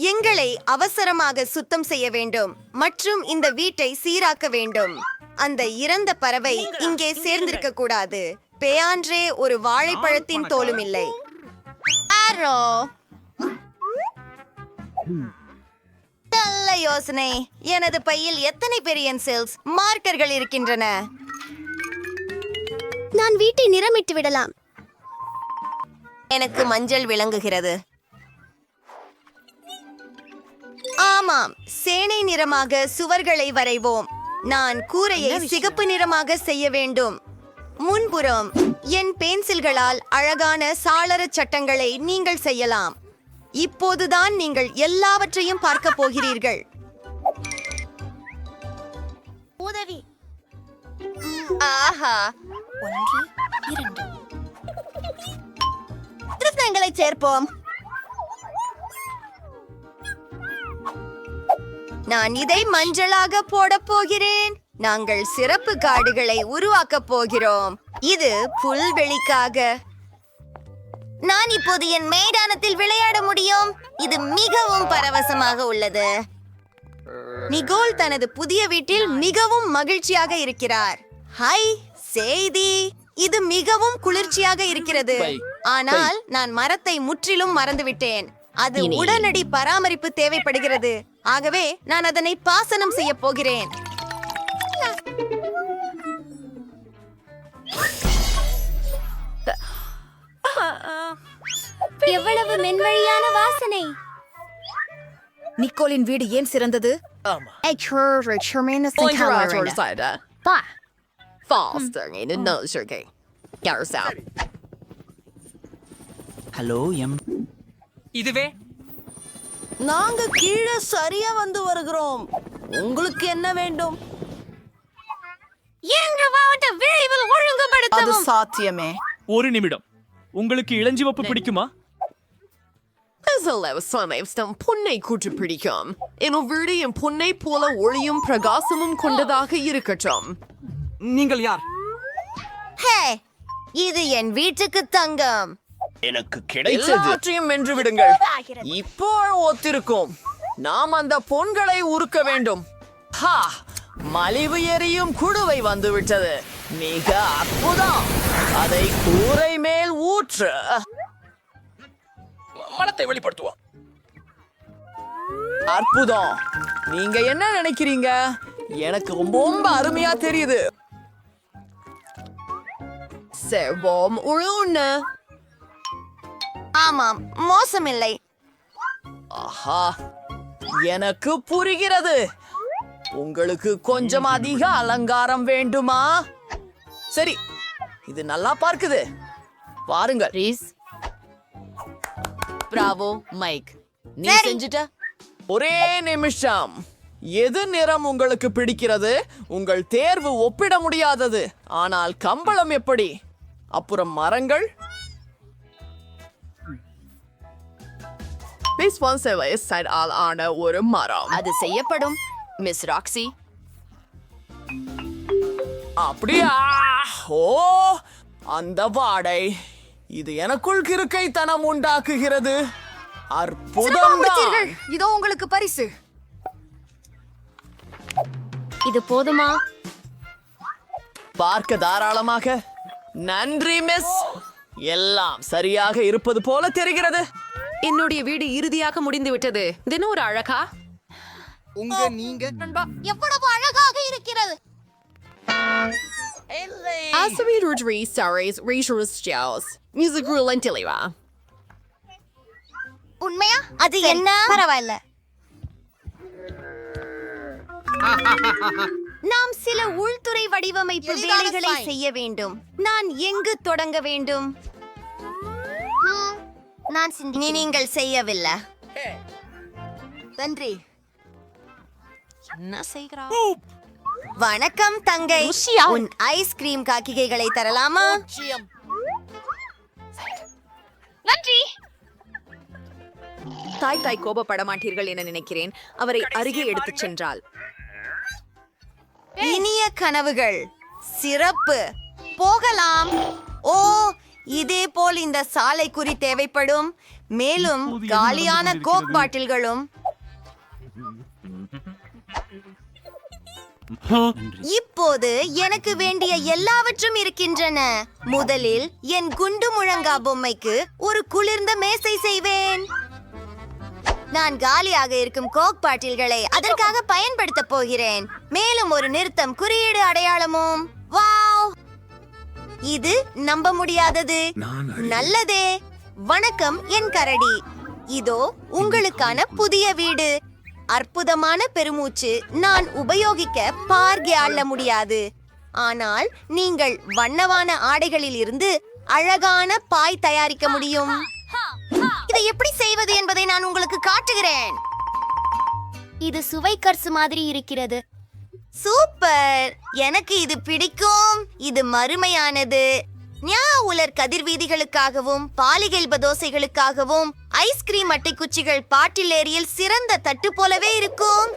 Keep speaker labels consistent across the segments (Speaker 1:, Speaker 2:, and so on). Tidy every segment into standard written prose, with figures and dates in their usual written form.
Speaker 1: எங்களை அவசரமாக சுத்தம் செய்ய வேண்டும் மற்றும் இந்த வீட்டை சீராக்க வேண்டும். அந்த இறந்த பறவை இங்கே சேர்ந்திருக்க கூடாது. பேயான்றே ஒரு வாழைப்பழத்தின் தோலும் இல்லை. ஆரோ, நல்ல யோசனை. எனது பையில் எத்தனை பெரியன்சில்ஸ் மார்க்கர்கள் இருக்கின்றன?
Speaker 2: நான் வீட்டை நிறமிட்டு விடலாம்.
Speaker 1: எனக்கு மஞ்சள் விளங்குகிறது. ஆமாம், சேனை நிறமாக சுவர்களை வரைவோம். நான் கூரையை சிகப்பு நிறமாக செய்ய வேண்டும். முன்புறம் என் பென்சில்களால் அழகான சாளர சட்டங்களை நீங்கள் செய்யலாம். இப்போதுதான் நீங்கள் எல்லாவற்றையும் பார்க்க போகிறீர்கள்.
Speaker 2: உதவி.
Speaker 1: ஆஹா,
Speaker 2: 1 2
Speaker 1: திருத்தங்களை சேர்ப்போம். நான் இதை மஞ்சளாக போடப் போகிறேன். நாங்கள் சிறப்பு காடுகளை உருவாக்கப் போகிறோம். இது புல்வெளிக்காக. நான் இப்போது என் மைதானத்தில் விளையாட முடியும். இது மிகவும் பரவசமாக உள்ளது. நிகோல் தனது புதிய வீட்டில் மிகவும் மகிழ்ச்சியாக இருக்கிறார். ஹாய் செய்தி, இது மிகவும் குளிர்ச்சியாக இருக்கிறது. ஆனால் நான் மரத்தை முற்றிலும் மறந்துவிட்டேன். அது உடனடி பராமரிப்பு தேவைப்படுகிறது. ஆகவே நான் அதனை பாசனம் செய்ய போகிறேன்.
Speaker 2: எவ்வளவு மென்வழியான வாசனை.
Speaker 1: நிக்கோலின் வீடு ஏன் சிறந்தது?
Speaker 3: Hello M.
Speaker 4: இதுவே
Speaker 1: நாங்க கீழே சரியா வந்து வருகிறோம். உங்களுக்கு என்ன வேண்டும்?
Speaker 5: அது சாத்தியமே.
Speaker 4: ஒரு நிமிடம். உங்களுக்கு இளஞ்சிவப்பு பிடிக்குமா?
Speaker 6: பொன்னை கூற்று பிடிக்கும். என் வீடு என் பொன்னை போல ஒளியும் பிரகாசமும் கொண்டதாக இருக்கட்டும்.
Speaker 4: நீங்கள் யார்?
Speaker 1: ஹே, இது என் வீட்டுக்கு தங்கம்.
Speaker 4: எனக்கு கிடைச்சது.
Speaker 6: எல்லாவற்றையும் வென்று விடுங்கள். இப்போ ஒத்திருக்கும். நாம் அந்த பொன்களை உருக்க வேண்டும். ஹா, மலிவு எரியும் குடுவை வந்துவிட்டது. மிக அற்புதம். அதை கூரை மேல் ஊற்று.
Speaker 4: மனத்தை வெளிப்படுத்துவோம்.
Speaker 6: அற்புதம். நீங்க என்ன நினைக்கிறீங்க? எனக்கு ரொம்ப அருமையா தெரியுது. செவ்வம் உழுன்னு.
Speaker 1: ஆமாம், மோசமில்லை.
Speaker 6: ஆஹா, எனக்கு புரிகிறது. உங்களுக்கு கொஞ்சம் அதிக அலங்காரம் வேண்டுமா? சரி, இது நல்லா பார்க்குது. பாருங்கள்.
Speaker 5: பிராவோ மைக், நீ செஞ்சுட்ட.
Speaker 6: ஒரே நிமிஷம். எது நிறம் உங்களுக்கு பிடிக்கிறது? உங்கள் தேர்வு ஒப்பிட முடியாதது. ஆனால் கம்பளம் எப்படி? அப்புறம் மரங்கள். ஆன ஒரு மரம்.
Speaker 5: அது செய்யப்படும் மிஸ் ராக்ஸி.
Speaker 6: அப்படியா? ஓ, அந்த வாடை. இது எனக்குள் கிறுக்கைத்தனம் உண்டாக்குகிறது. அற்புதம்.
Speaker 1: இதோ உங்களுக்கு பரிசு.
Speaker 2: இது போதுமா?
Speaker 6: பார்க்க தாராளமாக. நன்றி மிஸ். எல்லாம் சரியாக இருப்பது போல தெரிகிறது.
Speaker 5: என்னுடைய வீடு இறுதியாக முடிந்து விட்டது. தினம் ஒரு அழகா.
Speaker 1: எவ்வளவு அழகாக இருக்கிறது. உண்மையா? அது என்ன? பரவாயில்ல. நாம் சில உள்துறை வடிவமைப்பு வேலைகளை செய்ய வேண்டும். நான் எங்கு தொடங்க வேண்டும்? நீங்கள் செய்யவில்லை. நன்றி.
Speaker 5: என்ன செய்கிறா?
Speaker 1: வணக்கம் தங்கை. உன் ஐஸ்கிரீம் காக்கிகைகளை தரலாமா?
Speaker 2: நன்றி.
Speaker 5: தாய் கோபப்பட மாட்டீர்கள் என நினைக்கிறேன். அவரை அருகே எடுத்துச் சென்றாள்.
Speaker 1: இனிய கனவுகள். சிறப்பு. போகலாம். ஓ, இதே போல் இந்த சாலை குறி தேவைப்படும். மேலும் காலியான கோக் பாட்டில்களும். இப்போது எனக்கு வேண்டிய எல்லாவற்றும் இருக்கின்றன. முதலில் என் குண்டு முழங்கா பொம்மைக்கு ஒரு குளிர்ந்த மேசை செய்வேன். நான் காலியாக இருக்கும் கோக் பாட்டில்களை அதற்காக பயன்படுத்த போகிறேன். மேலும் ஒரு நிறுத்தம் குறியீடு அடையாளமும். வாவ், இது நம்ப முடியாதது. நல்லதே. வணக்கம் என் கரடி. இதோ உங்களுக்கான புதிய வீடு. அற்புதமான பெருமூச்சு. நான் உபயோகிக்க பார்கே அள்ள முடியாது, ஆனால் நீங்கள் வண்ணவான ஆடைகளில் இருந்து அழகான பாய் தயாரிக்க முடியும். இதை எப்படி செய்வது என்பதை நான் உங்களுக்கு காட்டுகிறேன்.
Speaker 2: இது சுவை கர்சு மாதிரி இருக்கிறது.
Speaker 1: சூப்பர், எனக்கு இது பிடிக்கும். இது மறுமையானது. ஞா உலர் கதிர்வீதிகளுக்காகவும் பாலிகெல்ப தோசைகளுக்காகவும் ஐஸ்கிரீம் அட்டை குச்சிகள் பாட்டில் ஏரியில் சிறந்த தட்டு போலவே இருக்கும்.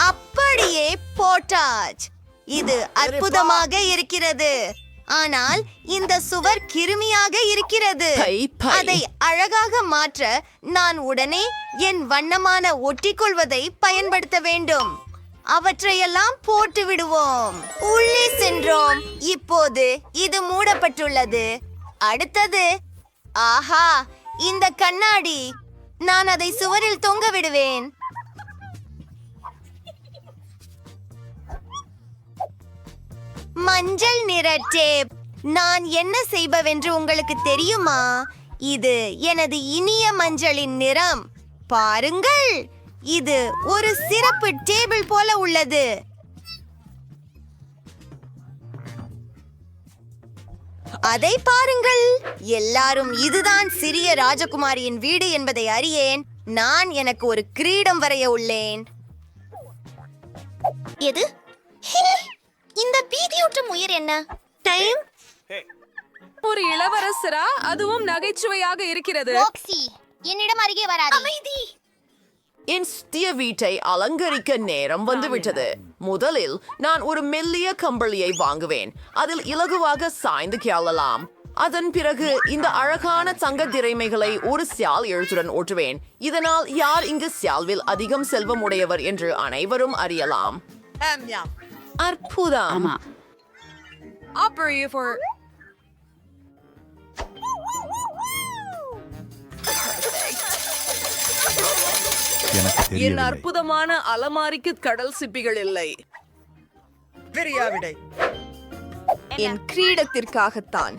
Speaker 1: அப்படியே போட்டாச். இது அற்புதமாக இருக்கிறது, ஆனால் இந்த சுவர் கிருமியாக இருக்கிறது. அதை அழகாக மாற்ற நான் உடனே என் வண்ணமான ஒட்டிக்கொள்வதை பயன்படுத்த வேண்டும். அவற்றையெல்லாம் போட்டு விடுவோம். உள்ளே சென்றோம். இப்போது இது மூடப்பட்டுள்ளது. அடுத்தது, ஆஹா, இந்த கண்ணாடி. நான் அதை சுவரில் தொங்க விடுவேன். மஞ்சள் நிற டேப். நான் என்ன செய்பவென்று உங்களுக்கு தெரியுமா? இது எனது இனிய மஞ்சளின் நிறம். பாருங்கள், இது ஒரு சிறப்பு டேபிள் போல உள்ளது. அதை பாருங்கள். எல்லாரும் இதுதான் சிறிய ராஜகுமாரியின் வீடு என்பதை அறியேன். நான் எனக்கு ஒரு கிரீடம் வரைய உள்ளேன்.
Speaker 2: எது? இந்த பீதியூட்டும் உயிர் என்ன?
Speaker 1: டைம்.
Speaker 5: ஒரு இளவரசரா? அதுவும் நகைச்சுவையாக இருக்கிறது.
Speaker 2: ராக்ஸி, என்னிடம் அருகே வராதே. அமைதி.
Speaker 6: என் சிறிய வீட்டை அலங்கரிக்க நேரம் வந்துவிட்டது. முதலில் நான் ஒரு மெல்லிய கம்பளியை வாங்குவேன். அதில் இலகுவாக சாய்ந்து கேளலாம். அதன் பிறகு இந்த அழகான தங்க திரைமைகளை ஒரு சியால் எழுத்துடன் ஓட்டுவேன். இதனால் யார் இங்கு சியால்வில் அதிகம் செல்வம் உடையவர் என்று அனைவரும் அறியலாம். அற்புதம்.
Speaker 5: என் அற்புதமான அலமாரிக்கு கடல் சிப்பிகள் இல்லை.
Speaker 1: என் கிரீடத்திற்காகத்தான்.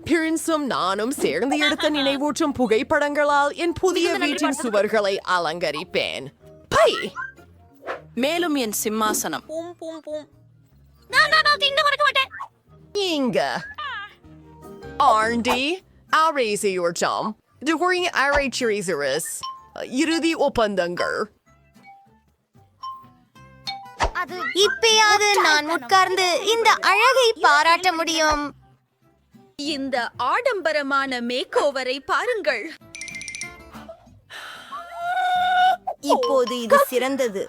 Speaker 6: பிரின்ஸும் நானும் சேர்ந்து எடுத்த நினைவூற்றும் புகைப்படங்களால் என் புதிய வீட்டின் சுவர்களை அலங்கரிப்பேன். பை.
Speaker 7: மேலும் என் சிம்மாசனம்.
Speaker 6: இங்க ஆண்டி ஆரேசியோர்ஜாம் during Arachirisaris இறுதி ஒப்பந்தங்கள்.
Speaker 1: இப்பயாவது நான் உட்கார்ந்து இந்த அழகை பாராட்ட முடியும்.
Speaker 5: இந்த ஆடம்பரமான மேக்கோவரை பாருங்கள்.
Speaker 1: இப்போது இது சிறந்தது.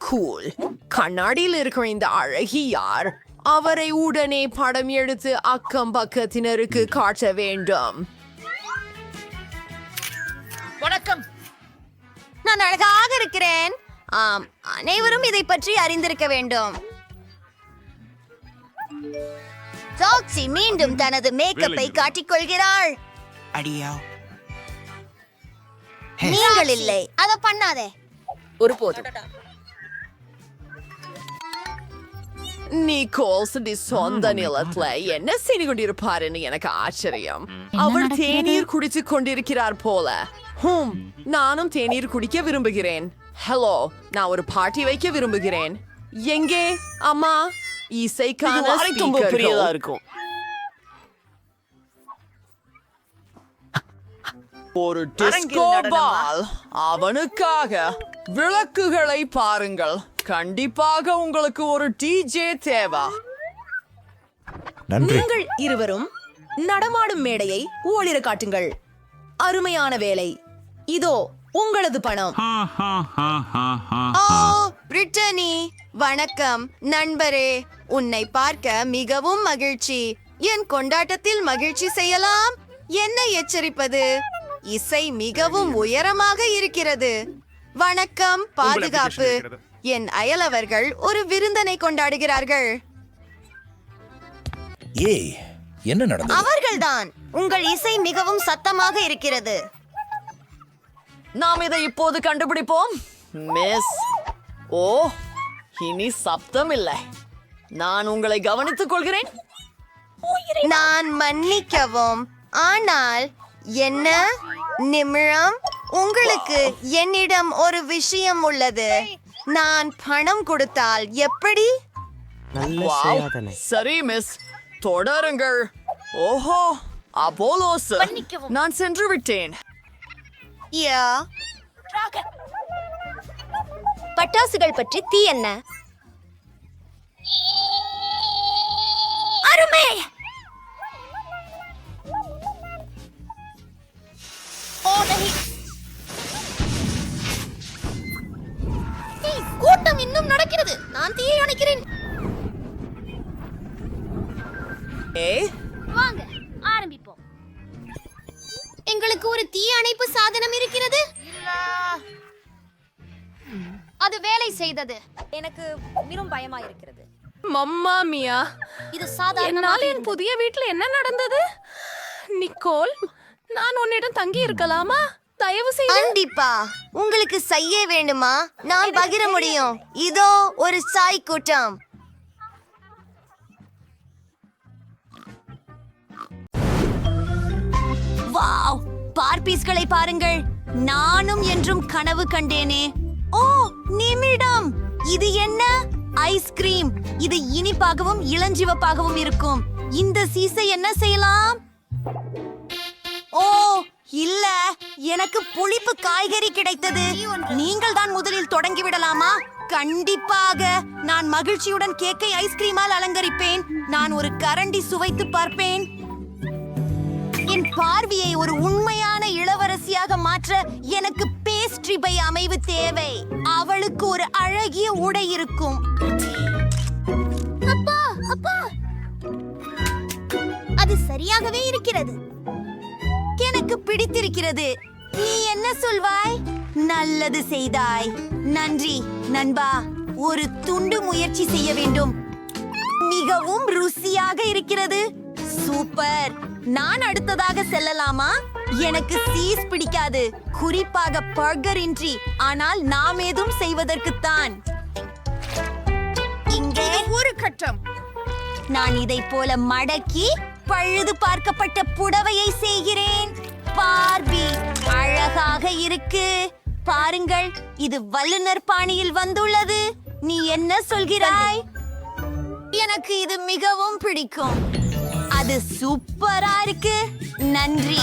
Speaker 6: கூல். கண்ணாடியில் இருக்கிற இந்த அழகி யார்? அவரை உடனே படம் எடுத்து அக்கம் பக்கத்தினருக்கு காட்ட வேண்டும்.
Speaker 7: வணக்கம்.
Speaker 1: நான் அழகாக இருக்கிறேன். ஆம், அனைவரும் இதை பற்றி அறிந்திருக்க வேண்டும். ராக்ஸி மீண்டும் தனது மேக்கப்பை காட்டிக்கொள்கிறாள்.
Speaker 3: அடியா.
Speaker 1: நீங்கள் இல்லை, அதை பண்ணாதே.
Speaker 5: ஒருபோதும்.
Speaker 6: நிக்கோல்ஸ் சொந்த நிலத்துல என்ன செய்து கொண்டிருப்பாருன்னு எனக்கு ஆச்சரியம். அவர் தேநீர் குடிச்சு கொண்டிருக்கிறார் போல. நானும் தேநீர் குடிக்க விரும்புகிறேன். ஹலோ, நான் ஒரு பார்ட்டி வைக்க விரும்புகிறேன். எங்கே அம்மா? இசைக்கான
Speaker 3: பெரியதா இருக்கும்.
Speaker 6: ஒரு டிஸ்கோ பால். அவனுக்காக விளக்குகளை பாருங்கள். கண்டிப்பாக உங்களுக்கு ஒரு டிஜே தேவை.
Speaker 8: நீங்கள் இருவரும் நடமாடும் மேடையை ஓளிர காட்டுங்கள். அருமையான வேலை. இதோ உங்களது பணம்.
Speaker 1: ஓ பிரிட்டனி, வணக்கம் நண்பரே, உன்னை பார்க்க மிகவும் மகிழ்ச்சி. என் கொண்டாட்டத்தில் மகிழ்ச்சி செய்யலாம். என்ன எச்சரிப்பது? இசை மிகவும் உயரமாக இருக்கிறது. வணக்கம், பாதுகாப்பு. என் அயலவர்கள் ஒரு விருந்தனை கொண்டாடுகிறார்கள்.
Speaker 9: ஏய், என்ன நடந்தது?
Speaker 1: அவர்கள்தான். உங்கள் இசை மிகவும் சத்தமாக இருக்கிறது.
Speaker 6: நாம் இதை இப்போது கண்டுபிடிப்போம். மிஸ், ஓ, இனி சப்தம் இல்லை. நான் உங்களை கவனித்துக் கொள்கிறேன்.
Speaker 1: நான் மன்னிக்கவும், ஆனால் என்ன நிமிடம், உங்களுக்கு என்னிடம் ஒரு விஷயம் உள்ளது. நான் பணம் கொடுத்தால் எப்படி?
Speaker 6: வாவ், சரி மிஸ், தொடருங்கள். ஓஹோ, அப்போலோஸ், நான் சென்று விட்டேன்.
Speaker 1: யா,
Speaker 2: பட்டாசுகள் பற்றி தீ என்ன? அருமை. கூட்டம் இன்னும் நடக்கிறது. நான் தீயை அணைக்கிறேன். வாங்க ஆரம்பிப்போம். எங்களுக்கு ஒரு தீ அணைப்பு சாதனம் இருக்கிறது. அது வேலை செய்தது. எனக்கு மிகவும் பயமா இருக்கிறது.
Speaker 7: மம்மா மியா,
Speaker 2: இது சாதாரண
Speaker 7: என்னால் என் புதிய வீட்டில் என்ன நடந்தது? நிக்கோல், நான் உன்னிடம் தங்கி இருக்கலாமா? தயவு செய்து.
Speaker 1: கண்டிப்பா. உங்களுக்கு செய்ய வேண்டுமா? நான் பகிர முடியும். இதோ ஒரு சாய் கூட்டம். வாவ், பார்பீஸ்களை பாருங்கள். நானும் என்றும் கனவு கண்டேனே. ஓ, நிமிடம். இது என்ன? ஐஸ்கிரீம். இது இனிப்பாகவும் இளஞ்சிவப்பாகவும் இருக்கும். இந்த சீசை என்ன செய்யலாம்? ஓ இல்ல, எனக்கு புளிப்பு காய்கறி கிடைத்தது. நீங்கள் தான் முதலில் தொடங்கி விடலாமா? கண்டிப்பாக. நான் மகிழ்ச்சியுடன் கேக்கை ஐஸ்கிரீமால் அலங்கரிப்பேன். நான் ஒரு கரண்டி சுவைத்து பார்ப்பேன். என் பார்வையை ஒரு உண்மையான இளவரசியாக மாற்ற எனக்கு பேஸ்ட்ரி பை அமைவு தேவை. அவளுக்கு ஒரு அழகிய உடை இருக்கும்.
Speaker 2: அப்பா, அப்பா, அது சரியாகவே இருக்கிறது.
Speaker 1: எனக்கு பிடித்திருக்கிறது. நீ என்ன சொல்வாய்? நல்லது செய்தாய். நன்றி நண்பா. ஒரு துண்டு முயற்சி செய்ய வேண்டும். மிகவும் ருசியாக இருக்கிறது. சூப்பர். நான் அடுத்ததாக செல்லலாமா? எனக்கு சீஸ் பிடிக்காது, குறிப்பாக பர்கர் இன்றி. ஆனால் நாம் ஏதும் செய்வதற்குத்தான். இங்கே
Speaker 7: ஒரு கட்டம்.
Speaker 1: நான் இதை போல மடக்கி பழுது பார்க்கப்பட்ட புடவையை செய்கிறேன். பார்பி அழகாக இருக்கு. பாருங்கள், இது வல்லுனர் பாணியில் வந்துள்ளது. நீ என்ன சொல்கிறாய்? எனக்கு இது மிகவும் பிடிக்கும். அது சூப்பரா இருக்கு. நன்றி.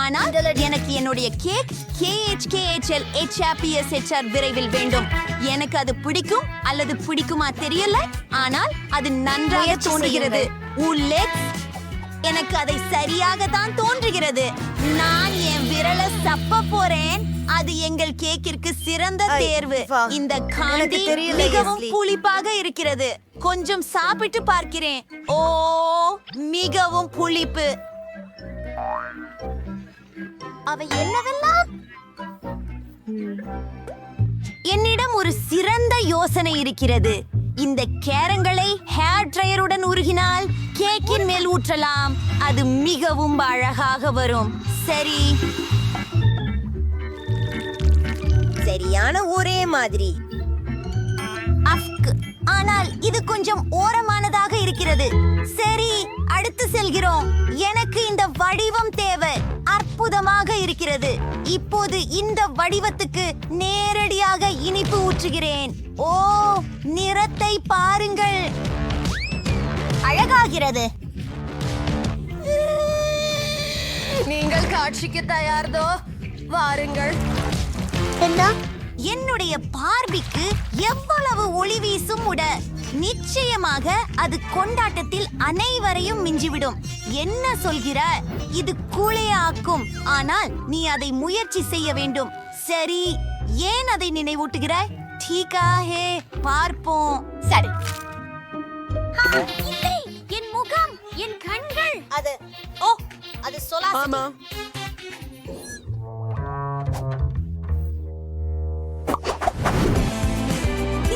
Speaker 1: ஆனால் எனக்கு என்னுடைய கேக் KHKHLHAPSHR விரைவில் வேண்டும். எனக்கு அது பிடிக்கும் அல்லது பிடிக்குமா தெரியல, ஆனால் அது நன்றாக தோன்றுகிறது. எனக்கு அதை சரியாக தான் தோன்றுகிறது. நான் என் விரலை சப்ப போறேன். அது எங்கள் கேக்கிற்கு சிறந்த தேர்வு. இந்த காண்டி மிகவும் புளிப்பாக இருக்கிறது. கொஞ்சம் சாப்பிட்டு பார்க்கிறேன். ஓ, மிகவும் புளிப்பு.
Speaker 2: அவை என்னவெல்லாம்?
Speaker 1: என்னிடம் ஒரு சிறந்த யோசனை இருக்கிறது. இந்த கேரங்களை ஹேர் ட்ரையருடன் உருகினால் கேக்கின் மேல் ஊற்றலாம். அது மிகவும் அழகாக வரும். சரி, சரியான ஒரே மாதிரி. ஆனால் இது கொஞ்சம் ஓரமானதாக இருக்கிறது. சரி, அடுத்து செல்கிறோம். எனக்கு இந்த வடிவம் தேவை. அற்புதமாக இருக்கிறது. இப்போது இந்த வடிவத்துக்கு நேரடியாக இனிப்பு ஊற்றுகிறேன். ஓ, நிறத்தை பாருங்கள், அழகாகிறது.
Speaker 8: நீங்கள் காட்சிக்கு தயார்தோ? வாருங்கள்.
Speaker 2: என்ன?
Speaker 1: என்னுடைய பார்பிக்கு எவ்வளவு ஒளி வீசும் உட. நிச்சயமாக அது கொண்டாட்டத்தில் அனைவரையும் மிஞ்சிவிடும். என்ன சொல்கிற? இது கூளையாக்கும். ஆனால் நீ அதை முயற்சி செய்ய வேண்டும். சரி, ஏன் அதை நினைவூட்டுகிறாய்? டீகா ஹே பார்ப்போம்.
Speaker 2: சரி. இல்லை, என் முகம், என் கண்கள்.
Speaker 1: அது சொலாசி.
Speaker 5: ஆமா.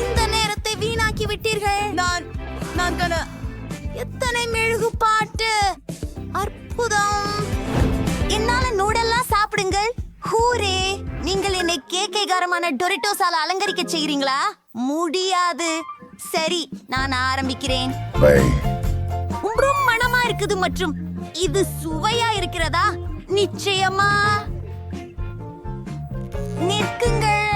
Speaker 1: இந்த நேரத்தை வீணாக்கி விட்டீர்கள். நான் எத்தனை மெழுகு பாட்டு, அற்புதம். என்னால நூடெல்லாம் சாப்பிடுங்கள். ஹூரே, நீங்கள் என்னை கேக்கைகாரமான டொரிட்டோஸால அலங்கரிக்க செய்கிறீங்களா? முடியாது. சரி, நான் ஆரம்பிக்கிறேன்.
Speaker 9: பை.
Speaker 1: ரொம்ப மணமா இருக்குது மற்றும் இது சுவையா இருக்கிறதா? நிச்சயமா. நிற்குங்கள்,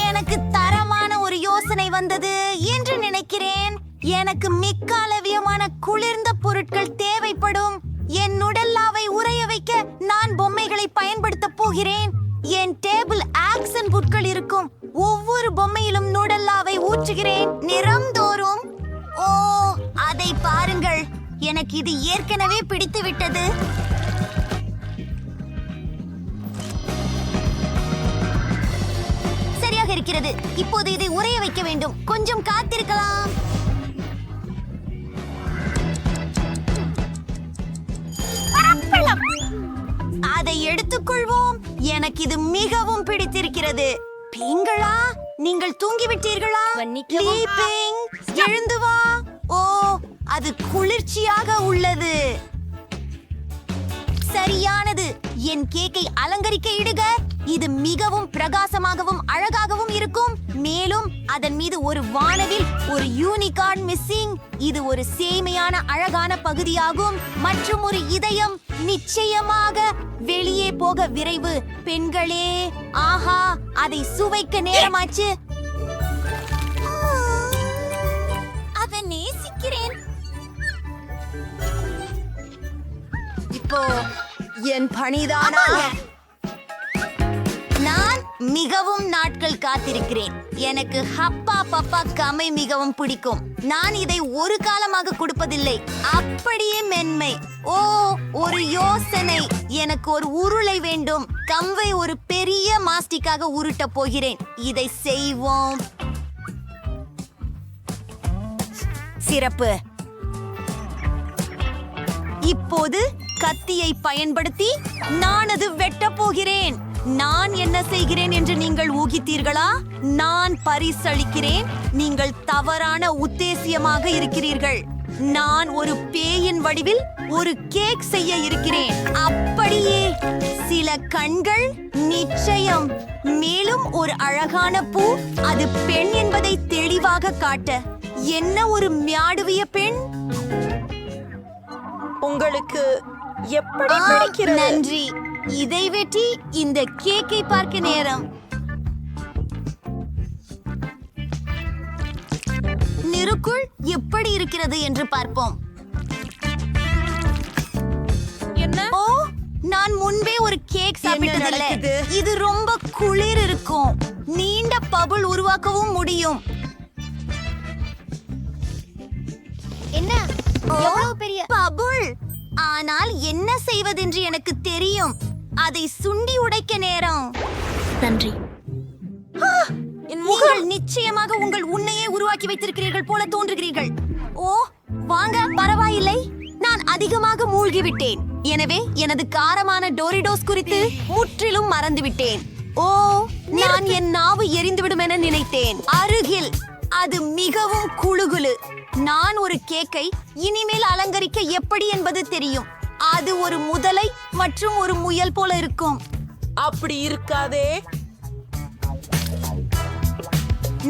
Speaker 1: எனக்கு தரமான ஒரு யோசனை வந்தது என்று நினைக்கிறேன். எனக்கு மிக்க அளவியமான குளிர்ந்த பொருட்கள் தேவைப்படும். என் நுடல்லாவை உறைய வைக்க நான் பொம்மைகளை பயன்படுத்த போகிறேன். என் டேபிள் ஆக்சன் புட்கள் இருக்கும். ஒவ்வொரு பொம்மையிலும் நுடல்லாவை ஊற்றுகிறேன் நிறம்தோறும். ஓ, அதை பாருங்கள், எனக்கு இது ஏற்கனவே பிடித்து விட்டது. சரியாக இருக்கிறது. இப்போது இதை உறைய வைக்க வேண்டும். கொஞ்சம் காத்திருக்கலாம். அதை எடுத்துக்கொள்வோம். எனக்கு இது மிகவும் பிடித்திருக்கிறது. பிங்களா, நீங்கள் தூங்கிவிட்டீர்களா?
Speaker 2: மன்னிக்கவும்.
Speaker 1: லீபிங், எழுந்து வா. ஓ, அது குளிர்ச்சியாக உள்ளது. சரியானது. என் கேக்கை அலங்கரிக்க இடுக. இது மிகவும் பிரகாசமாகவும் அழகாகவும் இருக்கும். மேலும் அதன் மீது ஒரு வானவில், ஒரு யூனிகார்ன் மிஸ்ஸிங். இது ஒரு சேமையான அழகான பகுதியாகும். மற்றும் ஒரு இதயம். நிச்சயமாக வெளியே போக விரைவு பெண்களே. ஆஹா, அதை சுவைக்க நேரமாச்சு. அதை நேசிக்கிறேன். இப்போ என் பணிதானா? நான் மிகவும் நாட்கள் காத்திருக்கிறேன். எனக்கு ஹப்பா பப்பா கமை மிகவும் பிடிக்கும். நான் இதை ஒரு காலமாக கொடுப்பதில்லை. அப்படியே மென்மை. ஓ, ஒரு யோசனை. எனக்கு ஒரு உருளை வேண்டும். கம்வை ஒரு பெரிய மாஸ்டிக்காக உருட்ட போகிறேன். இதை செய்வோம். சிறப்பு. இப்போது கத்தியை பயன்படுத்தி நான் அது வெட்டப் போகிறேன். நான் என்ன செய்கிறேன் என்று நீங்கள் ஊகித்தீர்களா? நான் பரிசளிக்கிறேன். நீங்கள் தவறான உத்தேசியமாக இருக்கிறீர்கள். நான் ஒரு பேயின் வடிவில் ஒரு கேக் செய்ய இருக்கிறேன். அப்படியே சில கண்கள், நிச்சயம். மேலும் ஒரு அழகான பூ. அது பெண் என்பதை தெளிவாக காட்ட. என்ன ஒரு மியாடுவிய பெண்.
Speaker 5: உங்களுக்கு எப்படி பிடிக்கிறது?
Speaker 1: நன்றி. இதை வெட்டி இந்த கேக்கை பார்க்க நேரம். நிறுக்குள் எப்படி இருக்கிறது என்று பார்ப்போம்.
Speaker 7: என்ன?
Speaker 1: ஓ, நான் முன்பே ஒரு கேக் சாப்பிட்டதில்லை.
Speaker 5: நடக்குது?
Speaker 1: இது ரொம்ப குளிர் இருக்கும். நீண்ட பபுள் உருவாக்கவும் முடியும்.
Speaker 2: என்ன எவ்வளவு பெரிய
Speaker 1: பபுள். ஆனால் என்ன செய்வதென்று எனக்கு தெரியும். அதை சுண்டி உடைக்க நேரம்.
Speaker 2: நன்றி.
Speaker 1: நீங்கள் நிச்சயமாக உங்கள் உன்னையே உருவாக்கி வைத்திருக்கிறீர்கள் போல தோன்றுகிறீர்கள். ஓ, வாங்க, பரவாயில்லை. நான் அதிகமாக மூழ்கிவிட்டேன். எனவே எனது காரமான டோரிடோஸ் குறித்து முற்றிலும் மறந்துவிட்டேன். ஓ, நான் என் நாவு எரிந்துவிடும் என நினைத்தேன். அருகில் அது மிகவும் குளுகுளு. நான் ஒரு கேக்கை இனிமேல் அலங்கரிக்க எப்படி என்பது தெரியும். அது ஒரு முதலை மற்றும் ஒரு முயல் போல இருக்கும்.
Speaker 5: அப்படி இருக்காதே.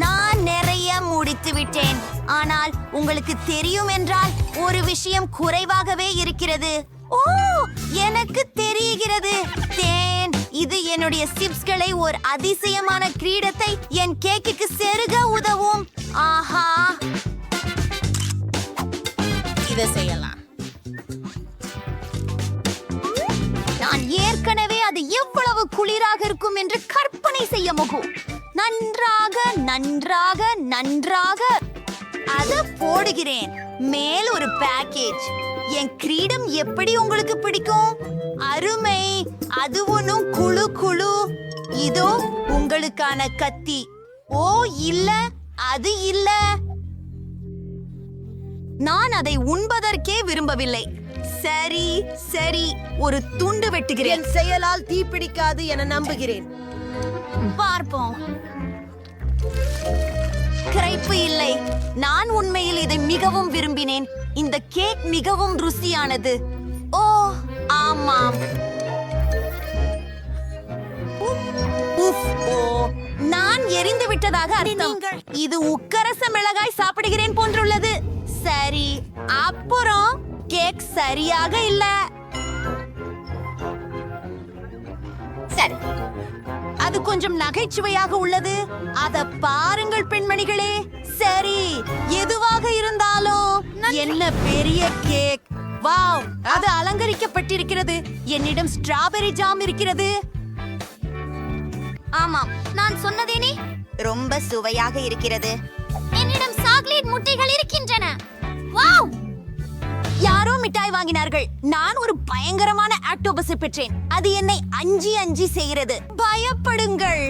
Speaker 1: நான் நிறைய முடித்து விட்டேன். ஆனால் உங்களுக்கு தெரியும் என்றால் ஒரு விஷயம் குறைவாகவே இருக்கிறது. ஓ, எனக்கு தெரிகிறது. தேன். இது என்னுடைய சிப்ஸ்களை ஒரு அதிசயமான கிரீடத்தை என் கேக்குக்கு செருக உதவும். ஆஹா,
Speaker 5: இதை செய்யலாம்.
Speaker 1: நான் ஏற்கனவே அது எவ்வளவு குளிராக இருக்கும் என்று கற்பனை செய்ய முகும். நன்றாக நன்றாக நன்றாக அத போடுகிறேன். மேல் ஒரு பேக்கேஜ். என் கிரீடம் எப்படி உங்களுக்கு பிடிக்கும்? அருமை. அது ஒன்றும் குழு குழு. இதோ உங்களுக்கான கத்தி. ஓ இல்ல, அது இல்ல. நான் அதை உண்பதற்கே விரும்பவில்லை. சரி சரி, ஒரு துண்டு வெட்டுகிறேன்.
Speaker 8: செயலால் தீப்பிடிக்காது என நம்புகிறேன்.
Speaker 1: பார்ப்போம். கிரைப்பு இல்லை. நான் உண்மையில் இதை மிகவும் விரும்பினேன். இந்த கேக் மிகவும் ருசியானது. ஓ ஆமாம். உஃப், ஓ நான் எரிந்து விட்டதாக அர்த்தம். இது உக்கரச மிளகாய் சாப்பிடுகிறேன் போன்றுள்ளது. சரி, அப்புறம் கேக் சரியாக இல்ல. சரி, அது கொஞ்சம் நகைச்சுவையாக உள்ளது. அத பாருங்கள் பெண்மணிகளே. சரி, எதுவாக இருந்தாலும் என்ன பெரிய கேக். வாவ், அது அலங்கரிக்கப்பட்டிருக்கிறது. என்னிடம் ஸ்ட்ராபெரி ஜாம் இருக்கிறது. ஆமாம், நான் சொன்னதேனே. ரொம்ப சுவையாக இருக்கிறது.
Speaker 2: என்னிடம் சாக்லேட் முட்டைகள் இருக்கின்றன. வாவ்!
Speaker 1: யாரோ மிட்டாய் வாங்கினார்கள். நான் ஒரு பயங்கரமான ஆக்டோபஸை பெற்றேன். அது என்னை அஞ்சி அஞ்சி செய்கிறது. பயப்படுங்கள்,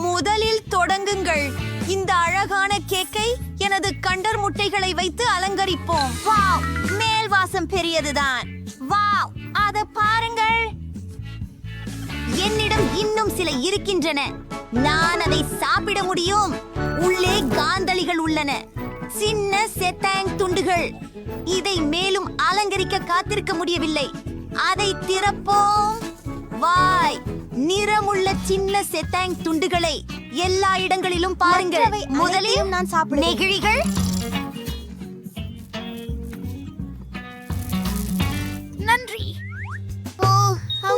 Speaker 1: முதலில் தொடங்குங்கள். இந்த அழகான கேக்கை எனது கண்டர் முட்டைகளை வைத்து அலங்கரிப்போம். வாவ், மேல் வாசம் பெரியதுதான். வாவ், அத பாருங்கள். என்னிடம் இன்னும் சில இருக்கின்றன. நான் அதை சாப்பிட முடியும். உள்ளே காந்தளிகள் உள்ளன, சின்ன செத்தாங் துண்டுகள். இதை மேலும் அலங்கரிக்க காத்திருக்க முடியவில்லை. அதை திறப்போம். வாய், நிறமுள்ள சின்ன செத்தாங் துண்டுகளை எல்லா இடங்களிலும் பாருங்கள். முதலில் நான் சாப்பிட நெகிழிகள்.
Speaker 2: நன்றி.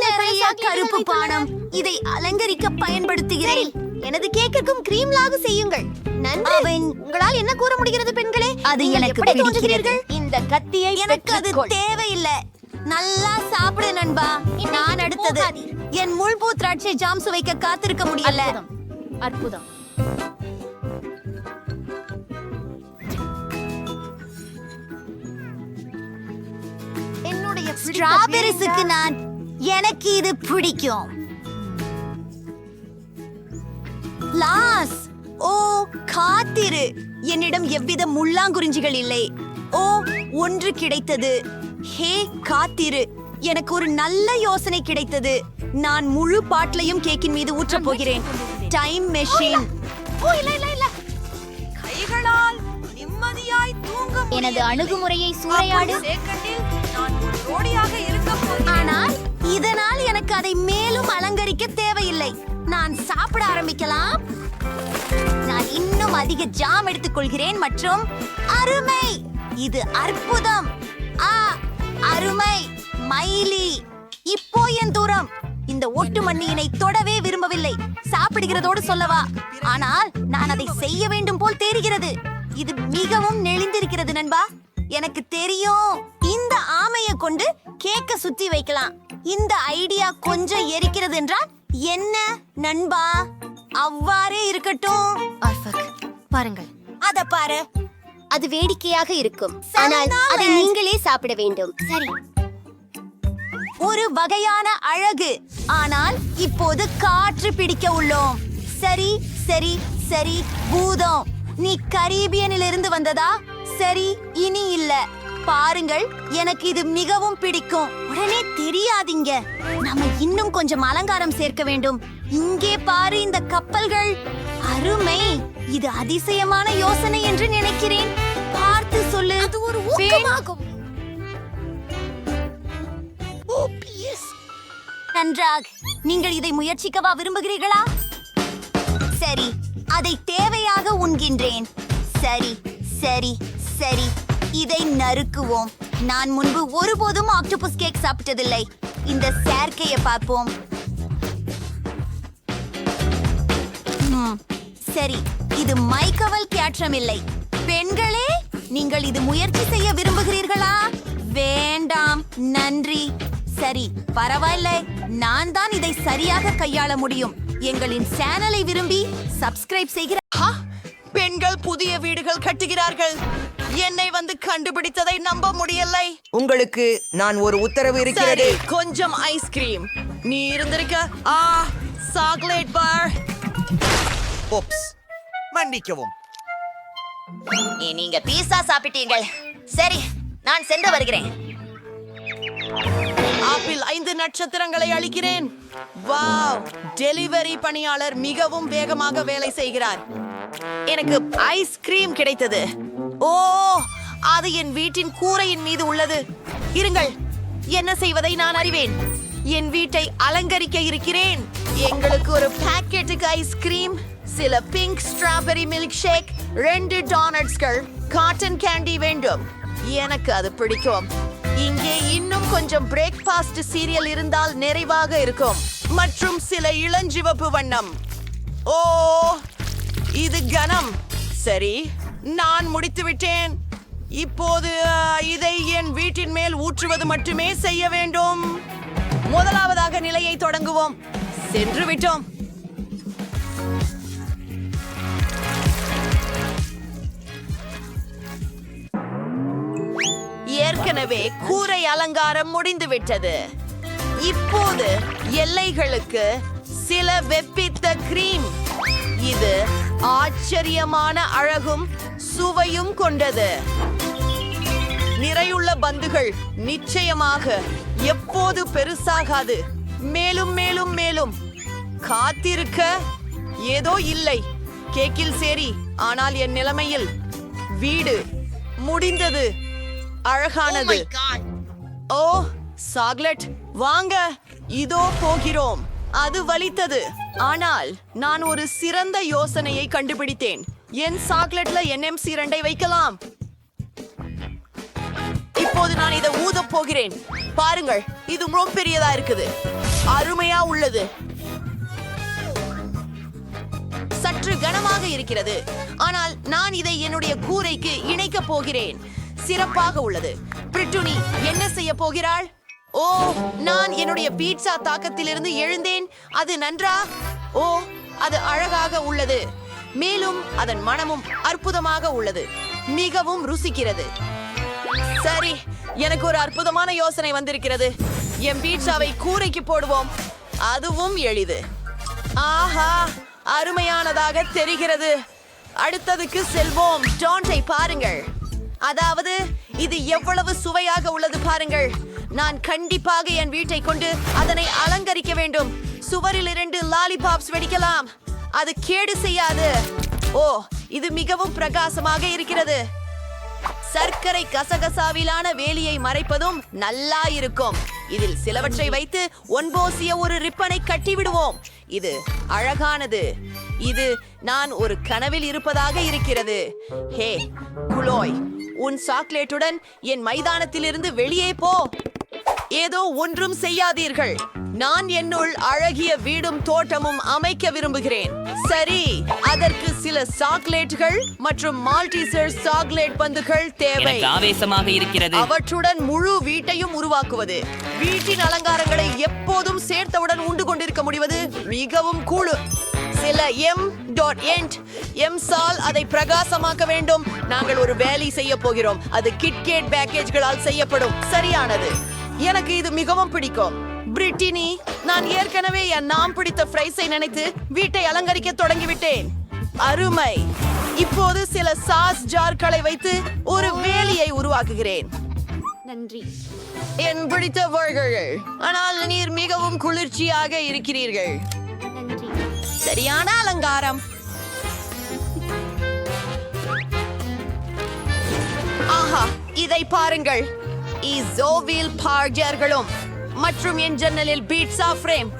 Speaker 1: நிறைய கருப்பு பானம். இதை அலங்கரிக்க பயன்படுத்துகிறேன். எனது கேக்கிற்கும் கிரீம் லாகு செய்யுங்கள். நன்றி. உங்களால் என்ன கூற முடிகிறது பெண்களே? அது எனக்கு பிடிக்கிறது. இந்த கத்தியை எனக்கு அது தேவையில்லை. நல்லா சாப்பிடு நண்பா. நான் அடுத்தது. என் முள்பூ திராட்சை ஜாம் சுவைக்க காத்திருக்க முடியல.
Speaker 2: அற்புதம்.
Speaker 1: என்னுடைய ஸ்ட்ராபெரிஸுக்கு நான் எனக்கு இது பிடிக்கும். லாஸ், ஓ காத்திரு. என்னிடம் எவ்வித முள்ளாங்குறிஞ்சிகள் இல்லை. ஓ, ஒன்று கிடைத்தது. ஹே காத்திரு, எனக்கு ஒரு நல்ல யோசனை கிடைத்தது. நான் முழு பாட்டிலையும் கேக்கின் மீது ஊற்றப் போகிறேன். Time machine.
Speaker 2: ஓ இல்ல இல்ல இல்ல.
Speaker 8: கைகளால் நிம்மதியாய் தூங்க முடியவில்லை.
Speaker 2: எனது அணுகுமுறையை சூறையாடு.
Speaker 8: செகண்டில் நான் ஒரு ஜோடியாக இருக்க போகிறேன்.
Speaker 1: ஆனால் இதனால் எனக்கு அதை மேலும் அலங்கரிக்க தேவையில்லை. நான் சாப்பிட ஆரம்பிக்கலாம். நான் இன்னும் அதிக ஜாம் எடுத்துக்கொள்கிறேன் மற்றும் அருமை, இது அற்புதம். அருமை மைலி. இப்போ என் தூரம். இந்த ஒட்டு மண்ணியினை தொடவே விரும்பவில்லை. சாப்பிடுகிறதோடு சொல்லவா, ஆனால் நான் அதை செய்ய வேண்டும் போல் தெரிகிறது. இது மிகவும் நெளிந்திருக்கிறது நண்பா. எனக்கு தெரியும். இந்த ஆமையை கொண்டு கேக்க சுத்தி வைக்கலாம். இந்த ஐடியா கொஞ்சம் எரிக்கிறது என்றால் என்ன நண்பா? அவ்வாறே இருக்கட்டும்.
Speaker 2: பாருங்கள்,
Speaker 1: அத பாரு.
Speaker 2: அது வேடிக்கையாக இருக்கும், ஆனால் அதை நீங்களே சாப்பிட வேண்டும். சரி,
Speaker 1: ஒரு வகையான அழகு. ஆனால் இப்போது காற்று பிடிக்க உள்ளோம். சரி சரி சரி, பூதம், நீ கரீபியனிலிருந்து வந்ததா? சரி, இனி இல்ல. பாருங்கள், எனக்கு இது மிகவும் பிடிக்கும். உடனே தெரியாதீங்க, நம்ம இன்னும் கொஞ்சம் அலங்காரம் சேர்க்க வேண்டும். இங்கே பாரு, இந்த கப்பல்கள் அருமை. இது அதிசயமான யோசனை என்று நினைக்கிறேன். பார்த்து சொல்லு. அது ஒரு ஊக்கமாகும். நன்றாக. நீங்கள் இதை முயற்சிக்கவா விரும்புகிறீர்களா? சரி, அதை தேவையாக உண்கின்றேன். சரி சரி சரி, இதை நறுக்குவோம். நான் முன்பு ஒருபோதும் ஆக்டோபஸ் கேக் சாப்பிட்டதில்லை. இந்த சேர்க்கையை பார்ப்போம். சரி, இது மைக்கவல் கேட்ரம் இல்லை. பெண்களே, நீங்கள் இது முயற்சி செய்ய விரும்புகிறீர்களா? வேண்டாம், நன்றி. சரி, பரவாயில்லை. நான் தான் இதை சரியாக கையாள முடியும். எங்களின் சேனலை விரும்பி சப்ஸ்கிரைப் செய்கிற
Speaker 8: பெண்கள் புதிய வீடுகள் கட்டுகிறார்கள். என்னை வந்து கண்டுபிடித்ததை நம்ப முடியலை.
Speaker 6: உங்களுக்கு நான் ஒரு உத்தரவு இருக்கிறது.
Speaker 8: சரி, கொஞ்சம் ஐஸ்கிரீம். நீ இருந்திருக்க. Chocolate bar.
Speaker 6: ஓப்ஸ்,
Speaker 3: மன்னிக்கவும்.
Speaker 1: நீங்க பீஸா சாப்பிட்டீர்கள். சரி, நான் சென்று வருகிறேன்.
Speaker 8: ஆப்பிள் 5 நட்சத்திரங்களை அளிக்கிறேன். வாவ், டெலிவரி பணியாளர் மிகவும் வேகமாக வேலை செய்கிறார். எனக்கு ஐஸ்கிரீம் கிடைத்தது. ஓ, அது என் வீட்டின் கூரையின் மீது உள்ளது. இருங்கள், என்ன செய்வதை நான் அறிவேன். என் வீட்டை அலங்கரிக்க இருக்கிறேன். எங்களுக்கு ஒரு பாக்கெட்டுக்கு ஐஸ்கிரீம், சில பிங்க் ஸ்ட்ராபெரி மில்க் ஷேக், 2 டோனட்ஸ்கள், காட்டன் கேண்டி வேண்டும். எனக்கு அது பிடிக்கும். இங்கே இன்னும் கொஞ்சம் பிரேக்ஃபாஸ்ட் சீரியல் இருந்தால் நிறைவாக இருக்கும். மற்றும் சில இளஞ்சிவப்பு வண்ணம். ஓ, இது கனம். சரி, நான் முடித்து விட்டேன். இப்போது இதை என் வீட்டின் மேல் ஊற்றுவது மட்டுமே செய்ய வேண்டும். முதலாவதாக நிலையை தொடங்குவோம். சென்று விட்டோம். ஏற்கனவே கூரை அலங்காரம் முடிந்துவிட்டது. இப்போது எல்லைகளுக்கு சில வெப்பித்த கிரீம். இது ஆச்சரியமான அழகும் சுவையும் கொண்டது. நிறையுள்ள பந்துகள் நிச்சயமாக எப்போது பெருசாகாது. மேலும் மேலும் மேலும் காத்திருக்க ஏதோ இல்லை. கேக்கில் சேரி, ஆனால் என் நிலைமையில் வீடு முடிந்தது. அழகானது. ஓ, சாக்லேட் வாங்க, இதோ போகிறோம். அது வலித்தது, ஆனால் நான் ஒரு சிறந்த யோசனையை கண்டுபிடித்தேன். என் சாக்லேட்ல NMC 2 வைக்கலாம். இப்போது நான் இதை ஊதப் போகிறேன். பாருங்கள், இது ரொம்ப பெரியதா இருக்குது. அருமையா உள்ளது. சற்று கனமாக இருக்கிறது, ஆனால் நான் இதை என்னுடைய கூரைக்கு இணைக்கப் போகிறேன். சிறப்பாக உள்ளது. பிரிட்டுனி என்ன செய்ய போகிறாள்? ஓ, நான் என்னுடைய பீட்சா தாக்கத்திலிருந்து எழுந்தேன். அது நன்றா? ஓ, அது அழகாக உள்ளது. மேலும் அதன் மனமும் அற்புதமாக உள்ளது. மிகவும் ருசிக்கிறது. சரி, எனக்கு ஒரு அற்புதமான யோசனை வந்திருக்கிறது. என் பீட்சாவை கூரைக்கு போடுவோம். அதுவும் எளிது. ஆஹா, அருமையானதாக தெரிகிறது. அடுத்ததுக்கு செல்வோம். டோன்ட்டை பாருங்கள். அதாவது இது எவ்வளவு சுவையாக உள்ளது பாருங்கள். நான் கண்டிப்பாக என் வீட்டை கொண்டு அதனை அலங்கரிக்க வேண்டும். சுவரில் 2 லாலிபாப்ஸ் வெடிக்கலாம். அது கேடு செய்யாது. ஓ, இது மிகவும் பிரகாசமாக இருக்கிறது. சர்க்கரை கசகசாவிலான வேலியை மறைப்பதும் நல்லா இருக்கும். இதில் சிலவற்றை வைத்து ஒன்போசிய ஒரு ரிப்பனை கட்டிவிடுவோம். இது அழகானது. இது நான் ஒரு கனவில் இருப்பதாக இருக்கிறது. ஹே குலோய், உன் சாக்லேட்டுடன் என் மைதானத்திலிருந்து வெளியே போ. ஏதோ ஒன்றும் செய்யாதீர்கள். நான் என்னுள் அழகிய வீடும் தோட்டமும் அமைக்க விரும்புகிறேன். சரி, அதற்கு சில சாக்லேட்டுகள் மற்றும் மால்டீசர் சாக்லேட் பந்துகள் தேவை.
Speaker 3: ஆவேசமாக இருக்கிறது.
Speaker 8: அவற்றுடன் முழு வீட்டையும் உருவாக்குவது. வீட்டின் அலங்காரங்களை எப்போதும் சேர்த்தவுடன் உண்டு கொண்டிருக்க முடிவது மிகவும் கூழு. சில எம்சால் அதை பிரகாசமாக்க வேண்டும். நாங்கள் ஒரு வேலை செய்ய போகிறோம். அது கிட்கேட் பேக்கேஜ்களால் செய்யப்படும். சரியானது. எனக்கு இது மிகவும் பிடிக்கும். பிரிட்டினி, நான் ஏற்கனவே என் நாம் பிடித்த ஃப்ரைஸை நினைத்து வீட்டை அலங்கரிக்க தொடங்கிவிட்டேன். அருமை. இப்போது சில சாஸ் ஜார்களை வைத்து ஒரு வேலியை உருவாக்குகிறேன்.
Speaker 2: நன்றி.
Speaker 8: என் பிடித்த பர்கர்கள். ஆனால் நீர் மிகவும் குளிர்ச்சியாக இருக்கிறீர்கள்.
Speaker 2: நன்றி.
Speaker 8: சரியான அலங்காரம். ஆஹா, இதை பாருங்கள். இசோவில் பார்ஜர்களும் மற்றும் என் ஜன்னலில் பீட்சா ஃப்ரேம்.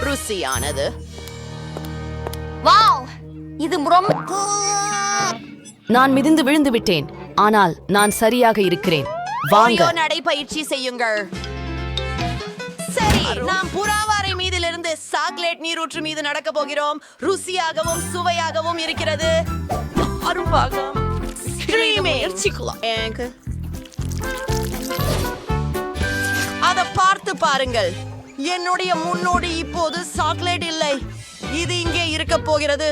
Speaker 8: ருசியானது.
Speaker 2: வாவ், இது ரொம்ப
Speaker 7: நான் மிதிந்து விழுந்து விட்டேன், ஆனால் நான் சரியாக இருக்கிறேன். வாங்க.
Speaker 8: ஓரியோ நடைபயிற்சி செய்யுங்கள். சரி, நாம் புறாவாரை மீதிலிருந்து சாக்லேட் நீரூற்று மீது நடக்க போகிறோம். ருசியாகவும் சுவையாகவும் இருக்கிறது. அரும்பாகம். அதை பார்த்து பாருங்கள். என்னுடைய முன்னோடி இப்போது சாக்லேட் இல்லை. இது இங்கே இருக்க போகிறது.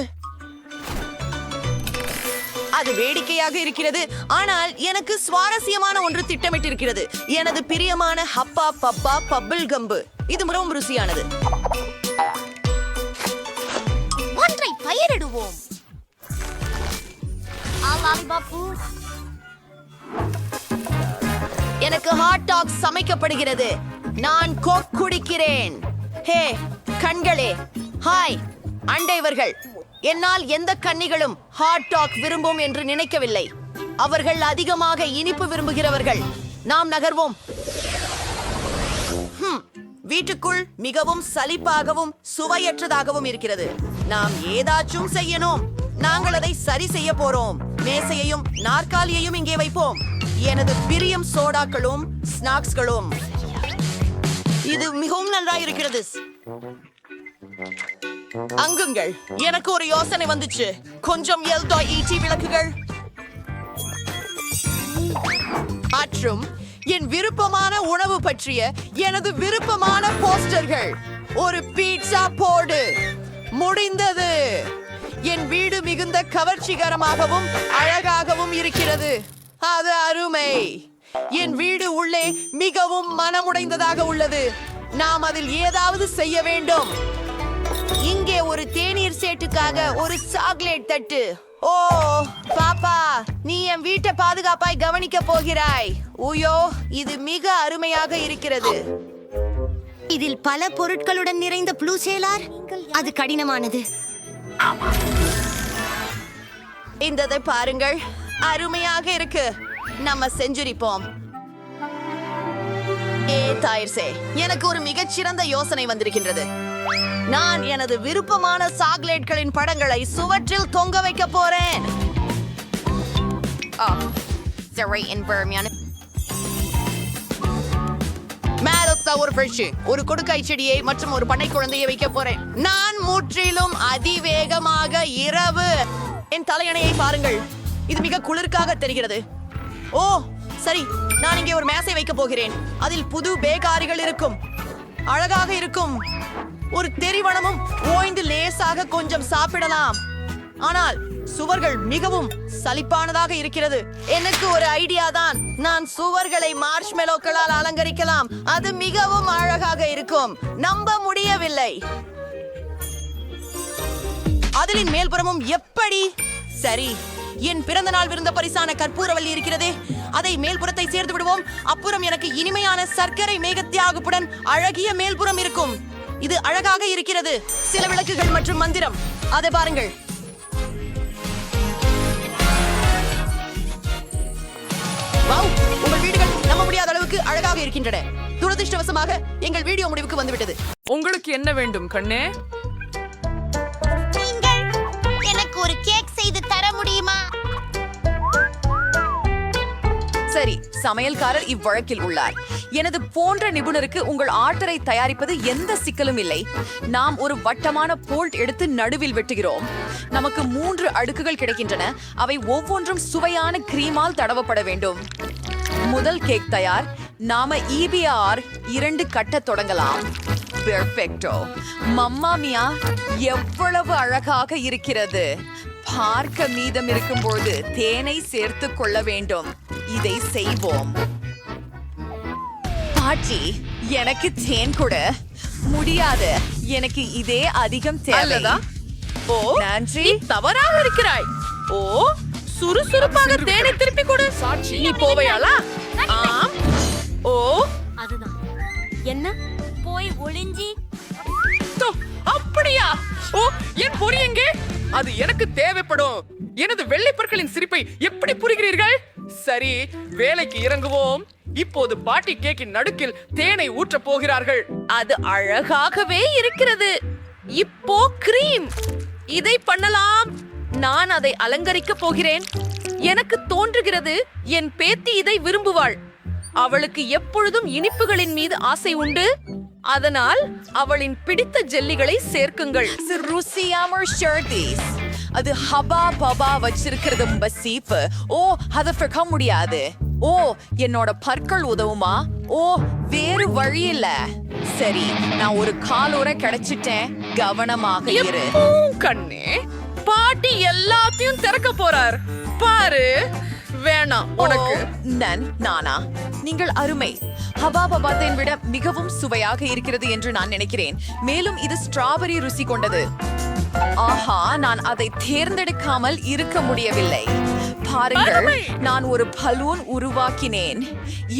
Speaker 8: அது வேடிக்கையாக இருக்கிறது, ஆனால் எனக்கு சுவாரஸ்யமான ஒன்று திட்டமிட்டிருக்கிறது. எனது பிரியமான ஹப்பா பப்பா பப்பிள் கம்பு. இது மிகவும் ருசியானது.
Speaker 2: ஒன்றை பயிரிடுவோம். லாலிபாப்பு.
Speaker 8: எனக்கு ஹாட் டாக் சமைக்கப்படுகிறது. நான் கோக் குடிக்கிறேன். ஹே கண்களே, ஹாய் அண்டைவர்கள். என்னால் எந்த கன்னிகளும் ஹாட் டாக் விரும்பும் என்று நினைக்கவில்லை. அவர்கள் அதிகமாக இனிப்பு விரும்புகிறவர்கள். நாம் நகர்வோம். வீட்டுக்குள் மிகவும் சலிப்பாகவும் சுவையற்றதாகவும் இருக்கிறது. நாம் ஏதாச்சும் செய்யணும். நாங்கள் அதை சரி செய்ய போறோம். மேசையையும் நாற்காலியையும் இங்கே வைப்போம். எனது பிரியம் சோடாக்களும் ஸ்நாக்ஸ்களும். இது மிகவும் நன்றாக இருக்கிறது. அங்குங்கள், எனக்கு ஒரு யோசனை வந்துச்சு. கொஞ்சம் LED விளக்குகள் மற்றும் என் விருப்பமான உணவு பற்றிய எனது விருப்பமான போஸ்டர்கள். ஒரு பீட்சா போடு. முடிந்தது. என் வீடு மிகுந்த கவர்ச்சிகரமாகவும் அழகாகவும் இருக்கிறது. அது அருமை. என் வீடு உள்ளே மிகவும் மனமுடைந்ததாக உள்ளது. நாம் அதில் ஏதாவது செய்ய வேண்டும். இங்கே ஒரு தேநீர் சேட்டுக்காக ஒரு சாக்லேட் தட்டு. ஓ பாப்பா, நீ என் வீட்டை பாதுகாப்பாய் கவனிக்க போகிறாய். உயோ, இது மிக அருமையாக இருக்கிறது.
Speaker 1: இதில் பல பொருட்களுடன் நிறைந்த ப்ளூ சேலார். அது கடினமானது.
Speaker 8: இந்ததை பாருங்கள், அருமையாக இருக்கு. நம்ம செஞ்சுரிப்போம். தாயிர்சே, எனக்கு ஒரு மிகச்சிறந்த யோசனை வந்திருக்கின்றது. நான் எனது விருப்பமான சாக்லேட்களின் படங்களை சுவற்றில் தொங்க வைக்க போறேன். ஒரு கொடுக்காய் செடியை மற்றும் ஒரு பண்ணை குழந்தையை வைக்க போறேன். நான் முற்றிலும் அதிவேகமாக இரவு. என் தலையணையை பாருங்கள், இது மிக குளிர்காக தெரிகிறது. ஓ சரி, நான் இங்கே ஒரு மேசை வைக்க போகிறேன். அதில் புது பேக்காரிகள் இருக்கும். அழகாக இருக்கும். ஒரு தெரிவனமும் ஓய்ந்து லேசாக கொஞ்சம் சாப்பிடலாம். ஆனால் சுவர்கள் மிகவும் சலிப்பானதாக இருக்கிறது. எனக்கு ஒரு ஐடியா தான். நான் சுவர்களை மார்ஷ்மெலோக்களால் அலங்கரிக்கலாம். அது மிகவும் அழகாக இருக்கும். நம்ப முடியவில்லை. அதிலின் மேல்புறமும் எப்படி? சரி, என் பிறந்த நாள் விருந்த பரிசான கற்பூரவல்லி இருக்கிறதே, அதை மேல்புறத்தை சேர்த்து விடுவோம். அப்புறம் எனக்கு இனிமையான சர்க்கரை மேகத்தியாகுப்புடன் அழகிய மேல்புறம் இருக்கும். இது அழகாக இருக்கிறது. சில விளக்குகள் மற்றும் மந்திரம். அதை பாருங்கள். வாவ், உங்கள் வீடுகள் நம்ப முடியாத அளவுக்கு அழகாக இருக்கின்றன. துரதிர்ஷ்டவசமாக எங்கள் வீடியோ முடிவுக்கு வந்துவிட்டது.
Speaker 5: உங்களுக்கு என்ன வேண்டும் கண்ணே?
Speaker 2: நீங்கள் எனக்கு ஒரு கேக் செய்து தர முடியுமா?
Speaker 5: சரி, சமையல்காரர் இவ்வழக்கில் உள்ளார். எனது போன்ற நிபுணருக்கு உங்கள் ஆர்டரை தயாரிப்பது எந்த சிக்கலும் இல்லை. நாம் ஒரு வட்டமான போல்ட் எடுத்து நடுவில் வெட்டுகிறோம். நமக்கு 3 அடுக்குகள் கிடைக்கின்றன. அவை ஒவ்வொன்றும் சுவையான கிரீமால் தடவப்பட வேண்டும். முதல் கேக் தயார். நாம EBR 2 கட்ட தொடங்கலாம். பெர்ஃபெக்டோ. மம்மா மியா, எவ்வளவு அழகாக இருக்கிறது. பார்க்க மீதம் இருக்கும்போது தேனை சேர்த்து கொள்ள வேண்டும். இதை செய்வோம். பாட்டி, எனக்கு தேன் கொடு. முடியாது, எனக்கு இதே அதிகம் தேவை. ஓ நன்றி. தவறாக இருக்கிறாய். ஓ, சுறுசுறுப்பாக தேனை திருப்பி கொடு. நீ போவையாளா? ஆம். ஓ
Speaker 2: அதுதான் என்ன? போய் ஒளிஞ்சி.
Speaker 10: அப்படியா? ஓ, என் பொறி எங்கே? அது எனக்கு தேவைப்படும். எனது வெள்ளைப்பற்களின் சிரிப்பை எப்படி புரிகிறீர்கள்? சரி, வேலைக்கு இறங்குவோம். இப்போது பாட்டி கேக்கின் நடுக்கில் தேனை ஊற்றப் போகிறார்கள்.
Speaker 7: அது அழகாகவே இருக்கிறது. இப்போ கிரீம். இதை பண்ணலாம். நான் அதை அலங்கரிக்க போகிறேன். எனக்கு தோன்றுகிறது என் பேத்தி இதை விரும்புவாள். அவளுக்கு எப்பொழுதும் இனிப்புகளின் மீது ஆசை உண்டு. அதனால் அவளின் பிடித்த ஜெல்லிகளை சேர்க்குங்கள்.
Speaker 5: அது ஹபா பபா வச்சிருக்கிறது பசீப்பு. ஓ, அதை பிறக்க முடியாது. ஓ, என்னோட பற்கள் உதவுமா? ஓ, வேறு வழி இல்ல. சரி, நான் ஒரு காலோர கிடைச்சிட்டேன். கவனமாக இரு
Speaker 10: கண்ணே. பாட்டி எல்லாத்தையும் திறக்க போறார் பாரு. வேணாம் உனக்கு.
Speaker 5: நானா? நீங்கள் அருமை. ஹபா பபாத்தை விட மிகவும் சுவையாக இருக்கிறது என்று நான் நினைக்கிறேன். மேலும் இது ஸ்ட்ராபெரி ருசி கொண்டது. ஆஹா, நான் அதை தேர்ந்தெடுக்காமல் இருக்க முடியவில்லை. பாருங்கள், நான் ஒரு பலூன் உருவாக்கினேன்.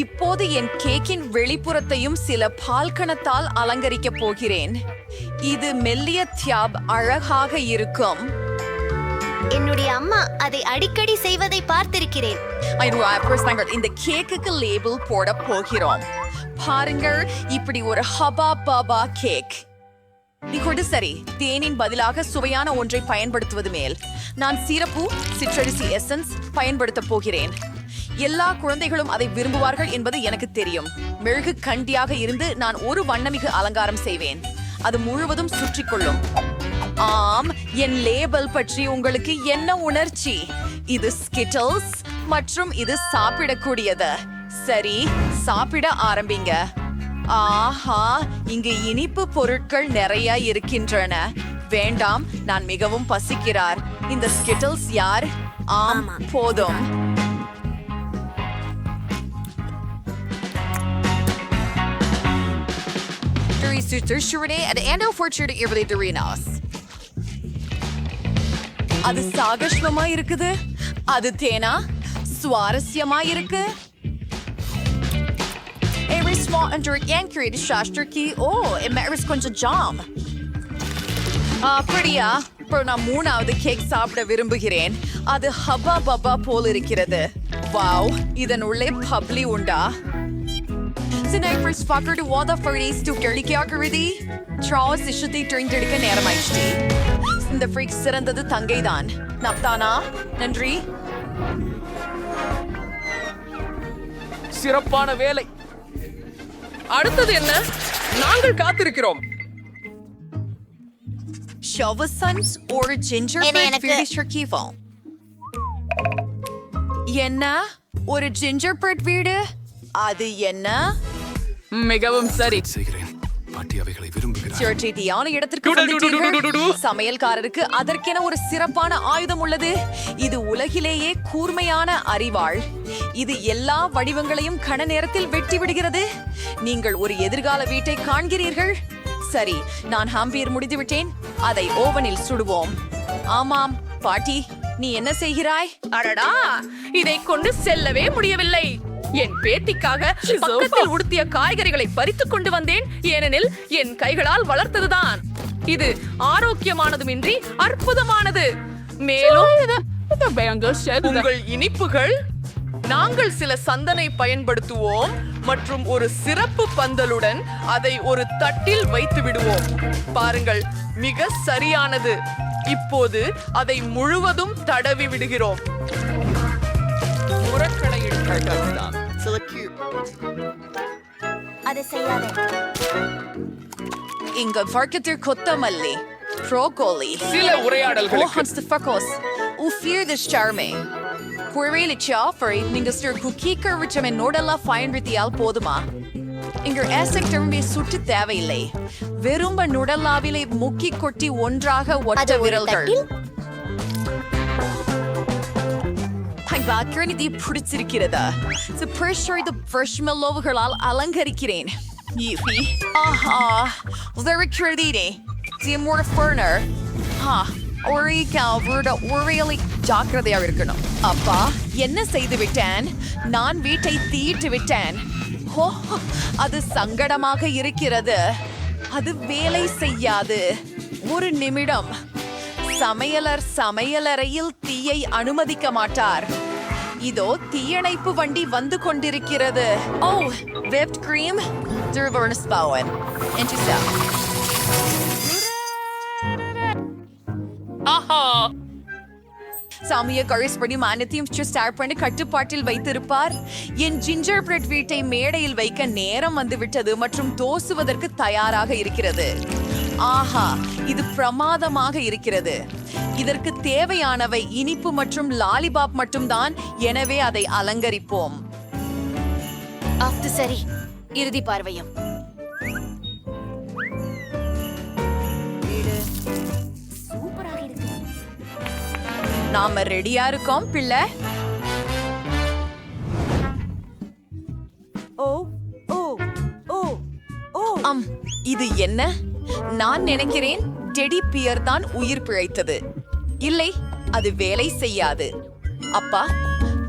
Speaker 5: இப்போது என் கேக்கின் வெளிப்புறத்தையும் சில பால்கணத்தால் அலங்கரிக்கப் போகிறேன். இது மெல்லிய தியாப் அழகாக இருக்கும்.
Speaker 2: என்னுடைய அம்மா அதை அடிக்கடி செய்வதை பார்த்திருக்கிறேன்.
Speaker 5: நாங்கள் இந்த கேக்குக்கு லேபிள் போட போகிறோம். பாருங்கள், இப்படி ஒரு ஹபா பாபா கேக். இப்போது சரி, தேனின் பதிலாக சுவையான ஒன்றை பயன்படுத்துவது மேல் நான் சிறப்பு சிற்றரிசி எசன்ஸ் பயன்படுத்த போகிறேன். எல்லா குழந்தைகளும் அதை விரும்புவார்கள் என்பது எனக்கு தெரியும். மெழுகு கண்டியாக இருந்து நான் ஒரு வண்ணமிகு அலங்காரம் செய்வேன். அது முழுவதும் சுற்றிக்கொள்ளும். ஆம், என் லேபிள் பற்றி உங்களுக்கு என்ன உணர்ச்சி? இது ஸ்கிட்டல்ஸ் மற்றும் இது சாப்பிடக்கூடியது. சரி, சாப்பிட ஆரம்பிங்க. ஆஹா, இங்கு இனிப்பு பொருட்கள் நிறைய இருக்கின்றன. வேண்டாம், நான் மிகவும் பசிக்கிறார். இந்த ஸ்கிட்டல்ஸ் யார்? ஆம், போதும். அது சாகஷ்மமா இருக்குது. அது தேனா சுவாரஸ்யமா இருக்கு. கொஞ்சம் ஜாம். அப்படியா? இப்போ நான் 3வது கேக் சாப்பிட விரும்புகிறேன். அது ஹபா பபா போல் இருக்கிறது. வாவ், இதன் உள்ளே பப்ளி உண்டா? நேரமாயிடுச்சு. இந்த ஃப்ரீக் சிறந்தது தங்கைதான். நப்தானா, நன்றி.
Speaker 10: சிறப்பான வேலை. அடுத்தது என்ன? நாங்கள் காத்திருக்கிறோம்.
Speaker 5: என்ன ஒரு ஜிஞ்சர் பிரெட் வீடு? அது என்ன?
Speaker 10: மிகவும் சரி.
Speaker 5: இடத்திற்கு வந்துட்டீர்கள். சமையல்காரருக்கு அதற்கென ஒரு சிறப்பான ஆயுதம் உள்ளது. இது உலகிலேயே கூர்மையான அரிவாள். இது எல்லா வடிவங்களையும் கண நேரத்தில் வெட்டி விடுகிறது. நீங்கள் ஒரு எதிர்கால வீட்டை காண்கிறீர்கள். சரி, நான் ஹாம்பியர் முடித்து விட்டேன். அதை ஓவனில் சுடுவோம். ஆமாம் பாட்டி, நீ என்ன செய்கிறாய்?
Speaker 7: அடடா, இதை கொண்டு செல்லவே முடியவில்லை. என் பேத்திக்காக பக்கத்தில் உடுத்திய காய்கறிகளை பறித்துக் கொண்டு வந்தேன். ஏனெனில் என் கைகளால் வளர்த்ததுதான். இது ஆரோக்கியமானதுமின்றி அற்புதமானது. மேலும் உங்கள் இனிப்புகள், நாங்கள் சில சந்தனை பயன்படுத்துவோம் மற்றும் ஒரு சிறப்பு பந்தலுடன் அதை ஒரு தட்டில் வைத்து விடுவோம். பாருங்கள், மிக சரியானது. இப்போது அதை முழுவதும் தடவி விடுகிறோம்.
Speaker 2: அதை செய்யாத.
Speaker 5: இங்க வர்க்கத்தில் கொத்தமல்லி, ப்ரோக்கோலி,
Speaker 10: சில உரையாடல்கள்.
Speaker 5: போதுமா? இங்க ஆசிக் திரும்பி சுட்டு தேவையில்லை. வெறும் நுடலாவிலை முக்கி கொட்டி ஒன்றாக ஒட்ட விரல்கள். பிடிச்சிருக்கிறதா? அலங்கரிக்கிறேன். ஜாக்கிரதையா இருக்கணும். அப்பா, என்ன செய்து விட்டேன்? நான் வீட்டை தீட்டு விட்டேன். அது சங்கடமாக இருக்கிறது. அது வேலை செய்யாது. ஒரு நிமிடம். சமையலர் சமையலறையில் தீயை அனுமதிக்க மாட்டார். இதோ தீயணைப்பு வண்டி வந்து கொண்டிருக்கிறது. ஓ, whipped cream, durvernspauwen. Interessant.
Speaker 10: ஆஹா,
Speaker 5: சாமிய கரிஸ்படி மானத்தையும் ஸ்டார்ட் பண்ணி கட்டுப்பாட்டில் வைத்திருப்பார். என் ஜிஞ்சர் பிரெட் வீட்டை மேடையில் வைக்க நேரம் வந்துவிட்டது மற்றும் தோசுவதற்கு தயாராக இருக்கிறது. ஆஹா, இது பிரமாதமாக இருக்கிறது. இதற்கு தேவையானவை இனிப்பு மற்றும் லாலிபாப் மட்டும்தான். எனவே அதை அலங்கரிப்போம்.
Speaker 2: சரி, இறுதி பார்வையும். சூப்பராக இருக்கு.
Speaker 5: நாம ரெடியா இருக்கோம் பிள்ளை. இது என்ன? நான் நினைக்கிறேன் டெடி பியர் தான் உயிர் பிழைத்தது. இல்லை, அது வேலை செய்யாது. அப்பா,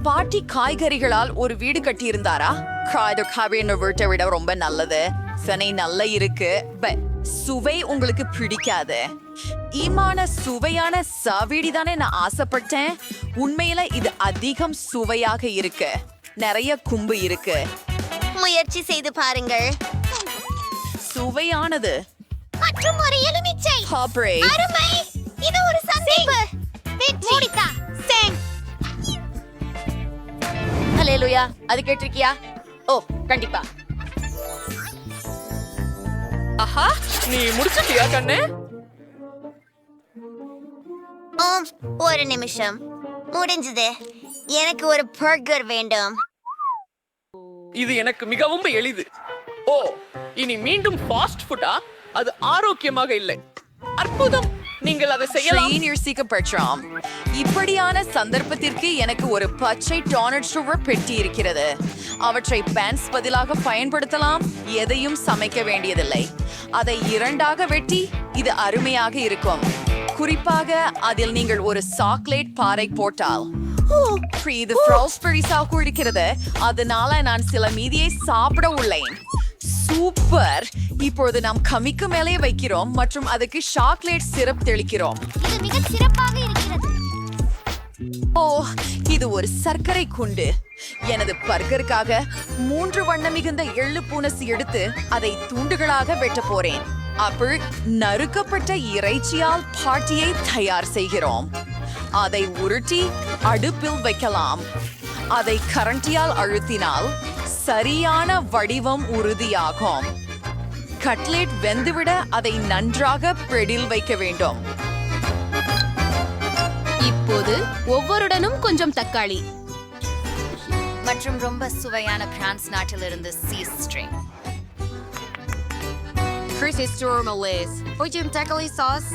Speaker 5: பாட்டி காய்கறிகளால் ஒரு வீடு கட்டி இருந்தாரா? காய்கறி வீட்டை விட ரொம்ப நல்லது. சனை நல்ல இருக்கு, but சுவை உங்களுக்கு பிடிக்காது. சுவையான சாவிடி தானே நான் ஆசைப்பட்டேன். உண்மையில இது அதிகம் சுவையாக இருக்கு. நிறைய கும்பு இருக்கு.
Speaker 1: முயற்சி செய்து பாருங்கள்.
Speaker 5: சுவையானது
Speaker 2: மற்றும் ஒரு எலுமிச்சை.
Speaker 5: ஹாப்ரே.
Speaker 2: அருமை. இது ஒரு சந்திப்பு. மூடித்தா. சேங்.
Speaker 1: ஹalleluya. அது கேட்டிருக்கியா? ஓ, கண்டிப்பா.
Speaker 10: ஆஹா, நீ முடிச்சிட்டியா கண்ணு?
Speaker 1: ஒரு நிமிஷம். முடிஞ்சது. எனக்கு ஒரு பர்கர் வேண்டும்.
Speaker 10: இது எனக்கு மிகவும் எளிது. ஓ, இனி மீண்டும் ஃபாஸ்ட் ஃபுட்டா? அது ஆரோக்கியமாக இல்லை. அற்புதம், நீங்கள் அதை செய்யலாம்.
Speaker 5: சீக்கிரம். இப்படியான சந்தர்ப்பத்திற்கு எனக்கு ஒரு பச்சை டோனட் சுகர் பெட்டி இருக்கிறது. அவற்றை பேன்ஸ் பதிலாக பயன்படுத்தலாம். எதையும் சமைக்க வேண்டியதில்லை. அதை இரண்டாக வெட்டி இது அருமையாக இருக்கும். குறிப்பாக அதில் நீங்கள் ஒரு சாக்லேட் பாறை போட்டால். இது ஃப்ரோஸ்பெரிஸாக இருக்கிறது. அதனால நான் சில மீதியை சாப்பிட உள்ளேன். சூப்பர். இப்பொழுது நாம் கமிக்கு மேலே வைக்கிறோம் மற்றும் அதுக்கு சாக்லேட் சிரப் தெளிக்கிறோம்.
Speaker 2: இது மிக சிறப்பாக இருக்கிறது.
Speaker 5: ஓ, இது ஒரு சர்க்கரை குண்டு. எனது பர்கருக்காக 3 வண்ண மிகுந்த எள்ளு பூனசி எடுத்து அதை துண்டுகளாக வெட்ட போறேன். அப்போ நறுக்கப்பட்ட இறைச்சியால் பாட்டியை தயார் செய்கிறோம். அதை உருட்டி அடுப்பில் வைக்கலாம். அதை கரண்டியால் அழுத்தினால் சரியான வடிவம் உறுதியாகும். கட்லெட் வெந்துவிட அதை நன்றாக பிரெடில் வைக்க வேண்டும்.
Speaker 7: இப்போது ஒவ்வொருடனும் கொஞ்சம் தக்காளி
Speaker 2: மற்றும் ரொம்ப சுவையான பிரான்ஸ் நாட்டிலிருந்து சீஸ் ஸ்ட்ரிங். கொஞ்சம் தக்காளி சாஸ்.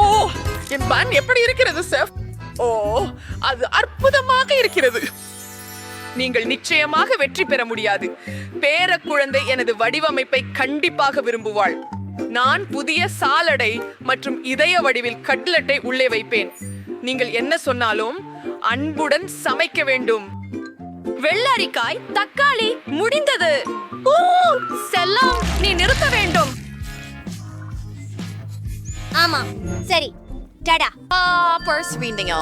Speaker 10: ஓ, என் பன் எப்படி இருக்கிறது செஃப்? ஓ, அது அற்புதமாக இருக்கிறது. நீங்கள் நிச்சயமாக வெற்றி பெற முடியாது. பேர குழந்தை எனது வடிவமைப்பை கண்டிப்பாக விரும்புவாள். நான் புதிய சாலடை மற்றும் இதய வடிவில் கட்லெட்டை உள்ளே வைப்பேன். நீங்கள் என்ன சொன்னாலும் அன்புடன் சமைக்க வேண்டும்.
Speaker 7: வெள்ளரிக்காய், தக்காளி, முடிந்தது. செல்லம், நீ நிறுத்த வேண்டும்.
Speaker 2: ஆமா, சரி. டடா.
Speaker 5: பர்ஸ் வீண்டிங்க.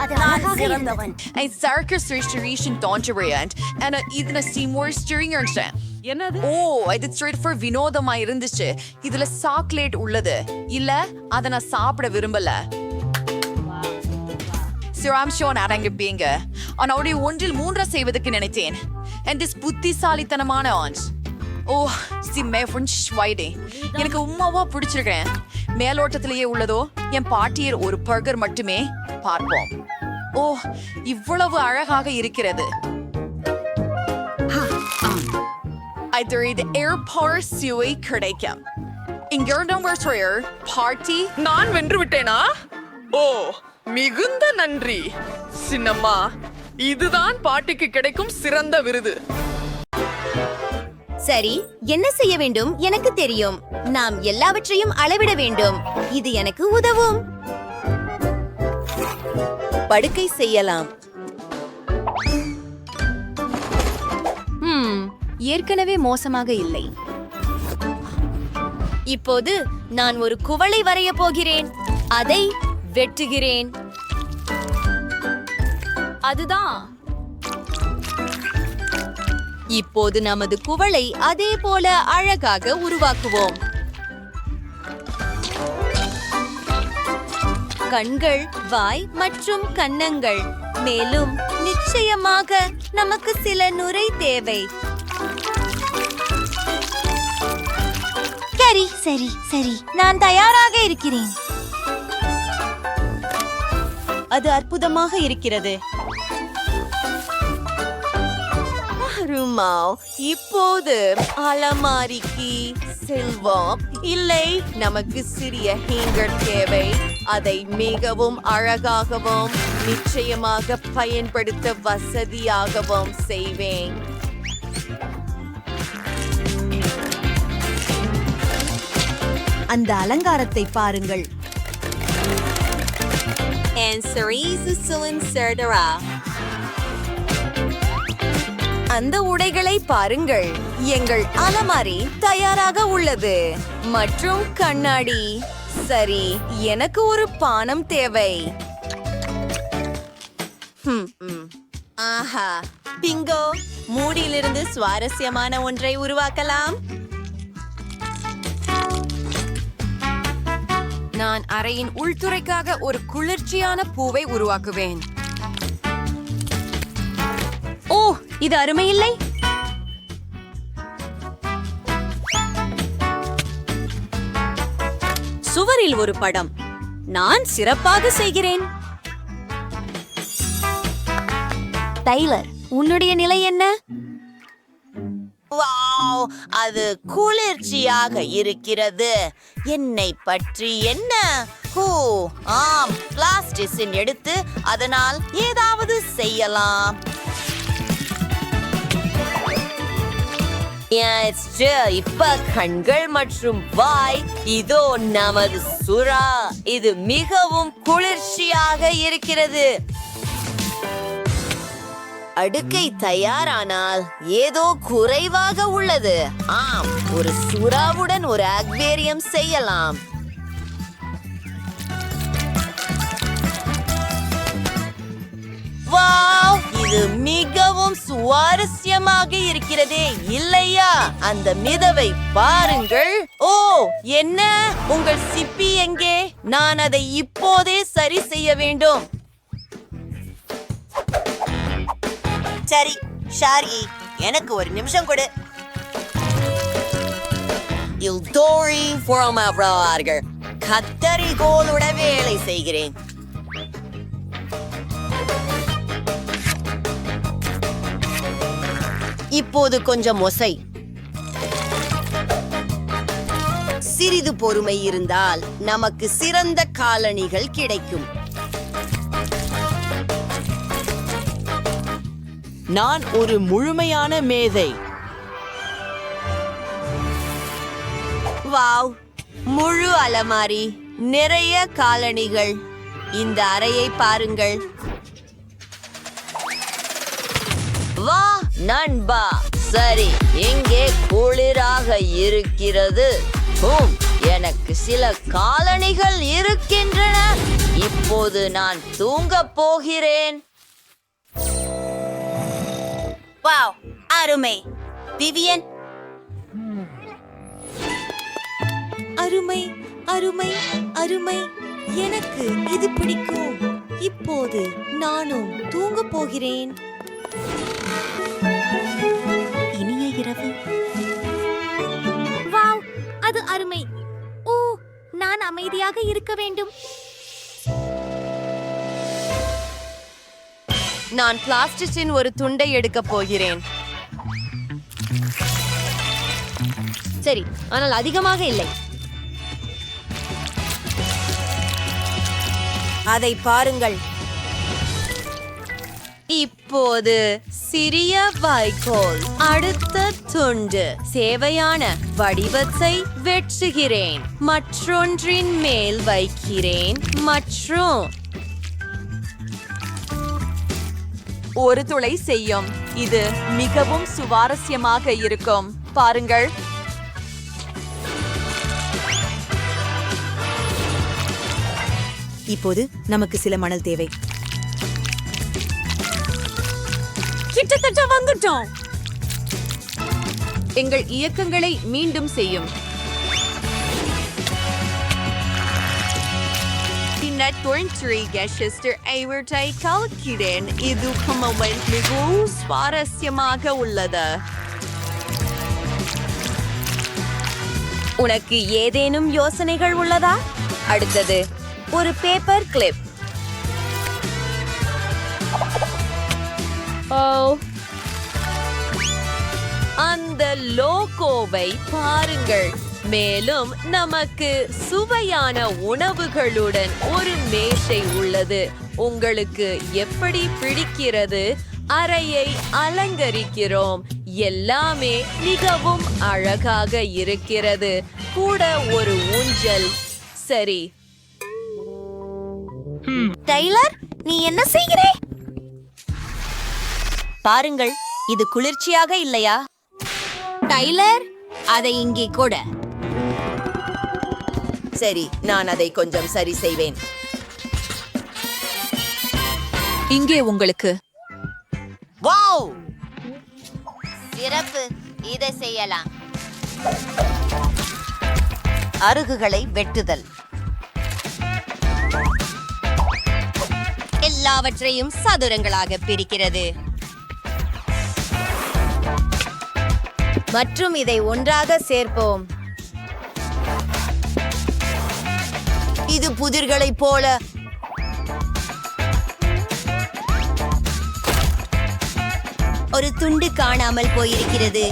Speaker 2: அது அழகாக இருந்தவன்.
Speaker 5: Ein starker Restoration Donjariant and இதன Seymour Steering Ernst.
Speaker 7: என்னது?
Speaker 5: ஓ, இது ஸ்ட்ரெயிட் ஃபார் வினோதமா இருந்துச்சு. இதுல சாக்லேட் உள்ளது. இல்ல, அத நான் சாப்பிட விரும்பல. சிராம்ஷோன் அடங்கிப்பீங்க. ஆனா ஒன்றில் 3 செய்வதற்கு நினைத்தேன். And this புத்திசாலித்தனமான ஆன்ஸ். ஓ, எனக்கு உம்மாவா பிடிச்சிருக்கேன். மேலோட்டத்திலேயே உள்ளதோ என் பாட்டியர் ஒரு பர்கர் மட்டுமே. பார்ப்போம். ஓ, இவ்வளவு அழகாக இருக்கிறது. இது ஏர்போர்ட் சுவை கிடைக்கும். பார்ட்டி
Speaker 10: நான் வென்று விட்டேனா? ஓ, மிகுந்த நன்றி சின்னம்மா. இதுதான் பாட்டிக்கு கிடைக்கும் சிறந்த விருது.
Speaker 1: சரி, என்ன செய்ய வேண்டும் எனக்கு தெரியும். நாம் எல்லாவற்றையும் அளவிட வேண்டும். இது எனக்கு உதவும். படுக்கை செய்யலாம். ஏற்கனவே மோசமாக இல்லை. இப்போது நான் ஒரு குவளை வரைய போகிறேன். அதை வெட்டுகிறேன்.
Speaker 7: அதுதான்.
Speaker 1: இப்போது நமது குவளை அதே போல அழகாக உருவாக்குவோம். கண்கள், வாய் மற்றும் கன்னங்கள். மேலும் நிச்சயமாக நமக்கு சில நுரை தேவை.
Speaker 2: சரி சரி சரி, நான் தயாராக இருக்கிறேன்.
Speaker 1: அது அற்புதமாக இருக்கிறது. இப்போது அலமாரிக்கு செல்வோம். இல்லை, நமக்கு சிறிய ஹேங்கர் தேவை. அதை மிகவும் அழகாகவும் நிச்சயமாக பயன்படுத்த வசதியாகவும் செய்வேன். அந்த அலங்காரத்தை பாருங்கள். அந்த உடைகளை பாருங்கள். எங்கள் அலமாரி தயாராக உள்ளது மற்றும் கண்ணாடி. சரி, எனக்கு ஒரு பானம் தேவை.
Speaker 8: ஆஹா, பிங்கோ! மூடியிலிருந்து சுவாரஸ்யமான ஒன்றை உருவாக்கலாம்.
Speaker 1: நான் அறையின் உள்துறைக்காக ஒரு குளிர்ச்சியான பூவை உருவாக்குவேன்.
Speaker 2: ஓ, இது அருமையில்லை.
Speaker 1: சுவரில் ஒரு படம். நான் சிறப்பாக செய்கிறேன்.
Speaker 2: டைலர், உன்னுடைய நிலை என்ன?
Speaker 8: வாவ், அது குளிர்ச்சியாக இருக்கிறது. என்னை பற்றி என்ன? ஹூ, ஆம், பிளாஸ்டிசின் எடுத்து அதனால் ஏதாவது செய்யலாம். இப்ப கண்கள் மற்றும் வாய். இதோ நமது சுறா. இது மிகவும் குளிர்ச்சியாக இருக்கிறது. அடுக்கை தயாரானால் ஏதோ குறைவாக உள்ளது. ஆம், ஒரு சுறாவுடன் ஒரு அக்வேரியம் செய்யலாம். வாவ், இது மிகவும் சுவாரஸ்யமாக இருக்கிறதே, இல்லையா? அந்த மிதவை பாருங்கள். ஓ, என்ன? உங்கள் சிப்பி எங்கே? நான் அதை இப்போதே சரி செய்ய வேண்டும். சரி, ஷாரி, எனக்கு ஒரு நிமிஷம் கொடு. கத்தரிகோலுட வேலை செய்கிறேன். இப்போது கொஞ்சம் ஒசை. சிறிது பொறுமை இருந்தால் நமக்கு சிறந்த காலணிகள் கிடைக்கும். நான் ஒரு முழுமையான மேதை. வாவ், முழு அலமாரி, நிறைய காலணிகள். இந்த அறையை பாருங்கள். வா நண்பா. சரி, எங்கே குளிராக இருக்கிறது. எனக்கு சில காலணிகள் இருக்கின்றன. இப்போது நான் தூங்கப் போகிறேன். வாவ், அருமை. விவியன், அருமை அருமை அருமை. எனக்கு இது பிடிக்கும். இப்போது நானும் தூங்கப் போகிறேன். இனிய இரவு.
Speaker 2: வாவ், அது அருமை. ஓ, நான் அமைதியாக இருக்க வேண்டும்.
Speaker 1: நான் பிளாஸ்டிக்கின் ஒரு துண்டை எடுக்க போகிறேன். சரி, ஆனால் அதிகமாக இல்லை. அதை பாருங்கள். இப்போது சிறிய வைக்கோல். அடுத்த துண்டு. தேவையான வடிவத்தை வெட்டுகிறேன். மற்றொன்றின் மேல் வைக்கிறேன். மற்றும் ஒரு துளை செய்யும். இது மிகவும் சுவாரஸ்யமாக இருக்கும். பாருங்கள்.
Speaker 8: இப்போது நமக்கு சில மணல் தேவை.
Speaker 1: கிட்டத்தட்ட வந்துட்டோம். எங்கள் இயக்கங்களை மீண்டும் செய்யும். இது மிகவும் சுவாரஸ்யமாக உள்ளது. உனக்கு ஏதேனும் யோசனைகள் உள்ளதா? அடுத்தது ஒரு பேப்பர் கிளிப். அந்த லோகோவை பாருங்கள். மேலும் நமக்கு சுவையான உணவுகளுடன் ஒரு மேசை உள்ளது. உங்களுக்கு எப்படி பிடிக்கிறது? அறையை அலங்கரிக்கிறோம். எல்லாமே மிகவும் அழகாக இருக்கிறது. கூட ஒரு ஊஞ்சல். சரி, டைலர், நீ என்ன செய்கிறே? பாருங்கள், இது குளிர்ச்சியாக இல்லையா? டைலர், அதை இங்கே கொடு.
Speaker 8: சரி, நான் அதை கொஞ்சம் சரி செய்வேன்.
Speaker 5: இங்கே உங்களுக்கு.
Speaker 8: வாவ்,
Speaker 1: சிறப்பு, இதை செய்யலாம். அருகுகளை வெட்டுதல். எல்லாவற்றையும் சதுரங்களாக பிரிக்கிறது மற்றும் இதை ஒன்றாக சேர்ப்போம்.
Speaker 8: இது புதிர்களைப் போல.
Speaker 1: ஒரு துண்டு காணாமல் போயிருக்கிறது.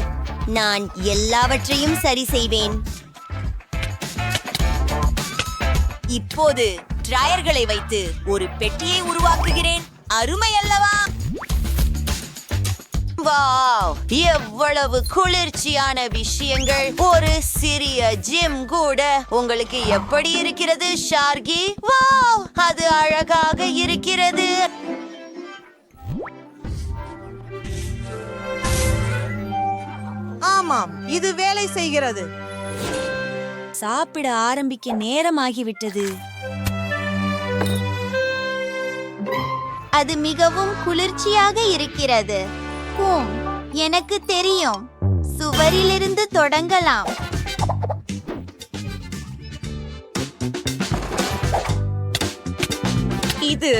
Speaker 1: நான் எல்லாவற்றையும் சரி செய்வேன். இப்போது டிராயர்களை வைத்து ஒரு பெட்டியை உருவாக்குகிறேன். அருமை அல்லவா? வாவ், எவ்வளவு குளிர்ச்சியான விஷயங்கள். ஒரு சிறிய ஜிம் கூட. உங்களுக்கு எப்படி இருக்கிறது ஷார்கி? வாவ், அது அழகாக இருக்கிறது.
Speaker 6: ஆமாம், இது வேலை செய்கிறது.
Speaker 1: சாப்பிட ஆரம்பிக்க நேரமாகிவிட்டது. அது மிகவும் குளிர்ச்சியாக இருக்கிறது. எனக்கு தெரியும். சுவரிலிருந்து தொடங்கலாம்.
Speaker 5: இது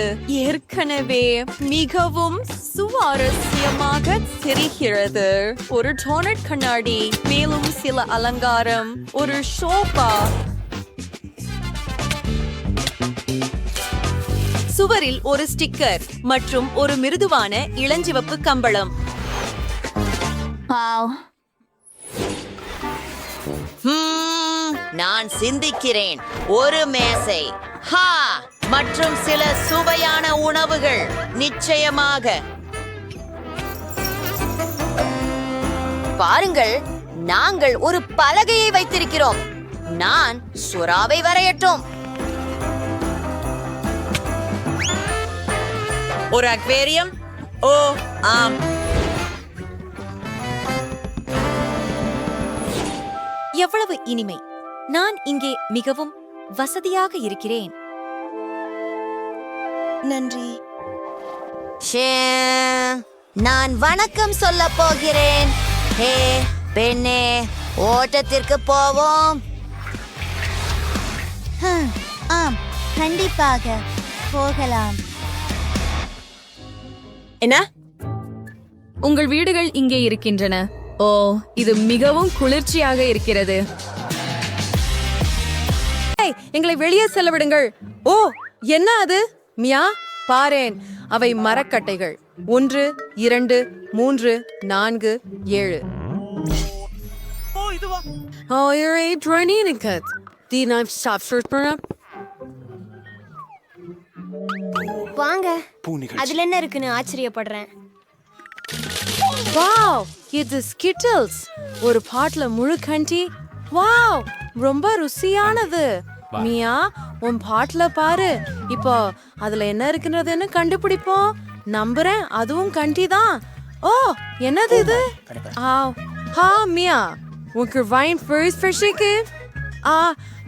Speaker 5: ஏற்கனவே மிகவும் சுவாரஸ்யமாக தெரிகிறது. ஒரு டோனட் கண்ணாடி, மேலும் சில அலங்காரம், ஒரு ஷோபா, சுவரில் ஒரு ஸ்டிக்கர் மற்றும் ஒரு மிருதுவான இளஞ்சிவப்பு கம்பளம்.
Speaker 8: நான் சிந்திக்கிறேன். ஒரு மேசை, ஹா, மற்றும் சில சுவையான உணவுகள். நிச்சயமாக.
Speaker 1: பாருங்கள், நாங்கள் ஒரு பலகையை வைத்திருக்கிறோம். நான் சுறாவை வரையட்டும்.
Speaker 6: ஒரு அக்வேரியம். ஓ ஆம்,
Speaker 1: எவ்வளவு இனிமை. நான் இங்கே மிகவும் வசதியாக இருக்கிறேன். நன்றி. நான் வணக்கம் சொல்ல போகிறேன். ஹே பெண்ணே, ஓட்டத்திற்கு போவோம். ஆம், கண்டிப்பாக போகலாம்.
Speaker 5: என்ன? உங்கள் வீடுகள் இங்கே இருக்கின்றன. ஓ, இது மிகவும் குளிர்ச்சியாக இருக்கிறது. எங்களை வெளியே செல்ல விடுங்கள். ஓ, என்ன அது? மியா, பாரேன். அவை மரக்கட்டைகள். 1, 2, 3, 4, 7.
Speaker 1: வாங்க, அதுல என்ன இருக்குன்னு ஆச்சரியப்படுறேன்.
Speaker 7: வாவ், இது ஸ்கிட்டில்ஸ். ஒரு பாட்ல முழு கண்டி. வாவ், ரொம்ப ருசியானது. மியா, உன் பாட்ல பாரு. இப்போ அதுல என்ன இருக்குன்றதுன்னு கண்டுபிடிப்போம். நம்புறேன், அதுவும் கண்டி தான். ஓ, என்னது இது? ஹா மியா, உனக்கு வைன் ஃபர்ஸ்ட் ஃப்ரெஷ்க்கு.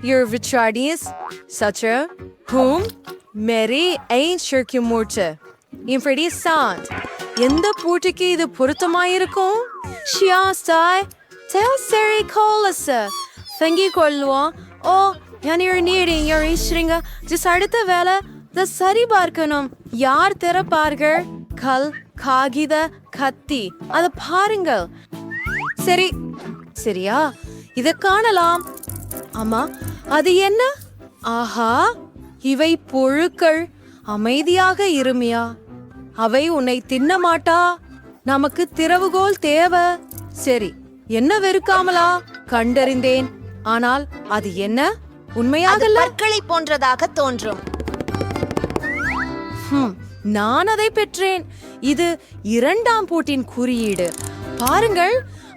Speaker 7: You're Richardis, such a whom Mary ain't sure you morte. Interessant. எந்த பூட்டிக்கு இது பொருத்தமாயிருக்கும்? ஷியாஸ்டாய் tell Sari Colasa. தங்கி கொள்ளுவோம். ஓ, யார் நீடிங் யார் ஈஸ்வரிங்க. ஜஸ் அடுத்த வேலை த சரி பார்க்கணும். யார் திறப்பார்கள்? கல், காகித, கத்தி. அதை பாருங்கள். சரி, சரியா? இதை காணலாம். ஆமா, அது என்ன? ஆஹா, இவை புழுக்கள். அமைதியாக இருமியா. அவை உன்னை தின்ன மாட்டா. நமக்கு திறவுகோல் தேவை. சரி, என்ன வெறுக்காமலா? கண்டறிந்தேன். ஆனால் அது என்ன? உண்மையாக
Speaker 1: பற்களை போன்றதாக தோன்றும்.
Speaker 7: நான் அதை பெற்றேன். இது 2ஆம் பூட்டின் குறியீடு. பாருங்கள்,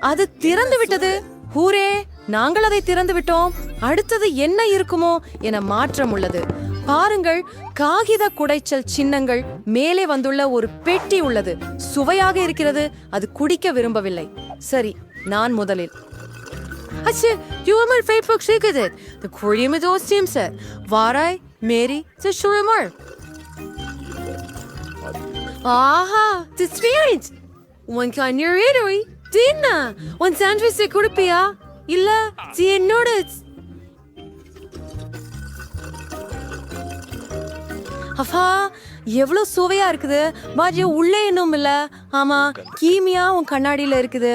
Speaker 7: அது திறந்து விட்டது. ஹூரே, நாங்கள் அதை திறந்து விட்டோம். அடுத்தது என்ன இருக்குமோ என மாற்றம் உள்ளது. பாருங்கள், காகித குடைச்சல் சின்னங்கள் மேலே வந்துள்ள ஒரு பெட்டி உள்ளது. சுவையாக இருக்கிறது. அது குடிக்க விரும்பவில்லை. சரி, நான் முதலில். Hatje, you have my Facebook secret. De korean met ons team set. Warai, Mary, de shurumar. Aha, de experience. One kan your eatery. Dinna. One sandwich de kurpia. Illa, de noodles. அப்பா எவ்வளோ சுவையா இருக்குது. பாஜி உள்ளே இன்னும் இல்ல. ஆமா, Kimia உன் கண்ணாடியில இருக்குது.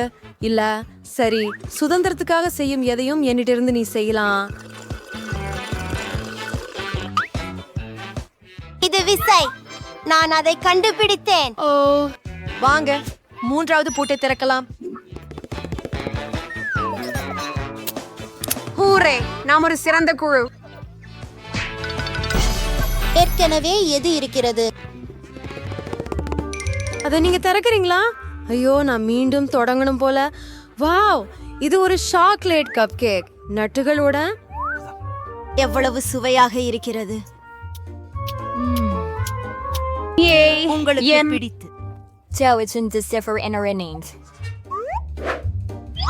Speaker 7: இல்ல, சரி, சுதந்திரத்துக்காக செய்யும் எதையும் என்னிட்ட இருந்து நீ செய்யலாம்.
Speaker 1: இது விசை. நான் அதை கண்டுபிடித்தேன்.
Speaker 7: ஓ, வாங்க, மூன்றாவது பூட்டை திறக்கலாம். ஹூரே, நாம் ஒரு சிறந்த குழு.
Speaker 1: ஏற்கனவே எது இருக்கிறது?
Speaker 7: அதை நீங்க திறக்கிறீங்களா? ஐயோ, நான் மீண்டும் தொடங்கணும் போல. வாவ், இது ஒரு சாக்லேட் கப் கேக் நட்டுகளோட.
Speaker 1: எவ்வளவு சுவையாக இருக்கிறது. உங்களுக்கு பிடித்து.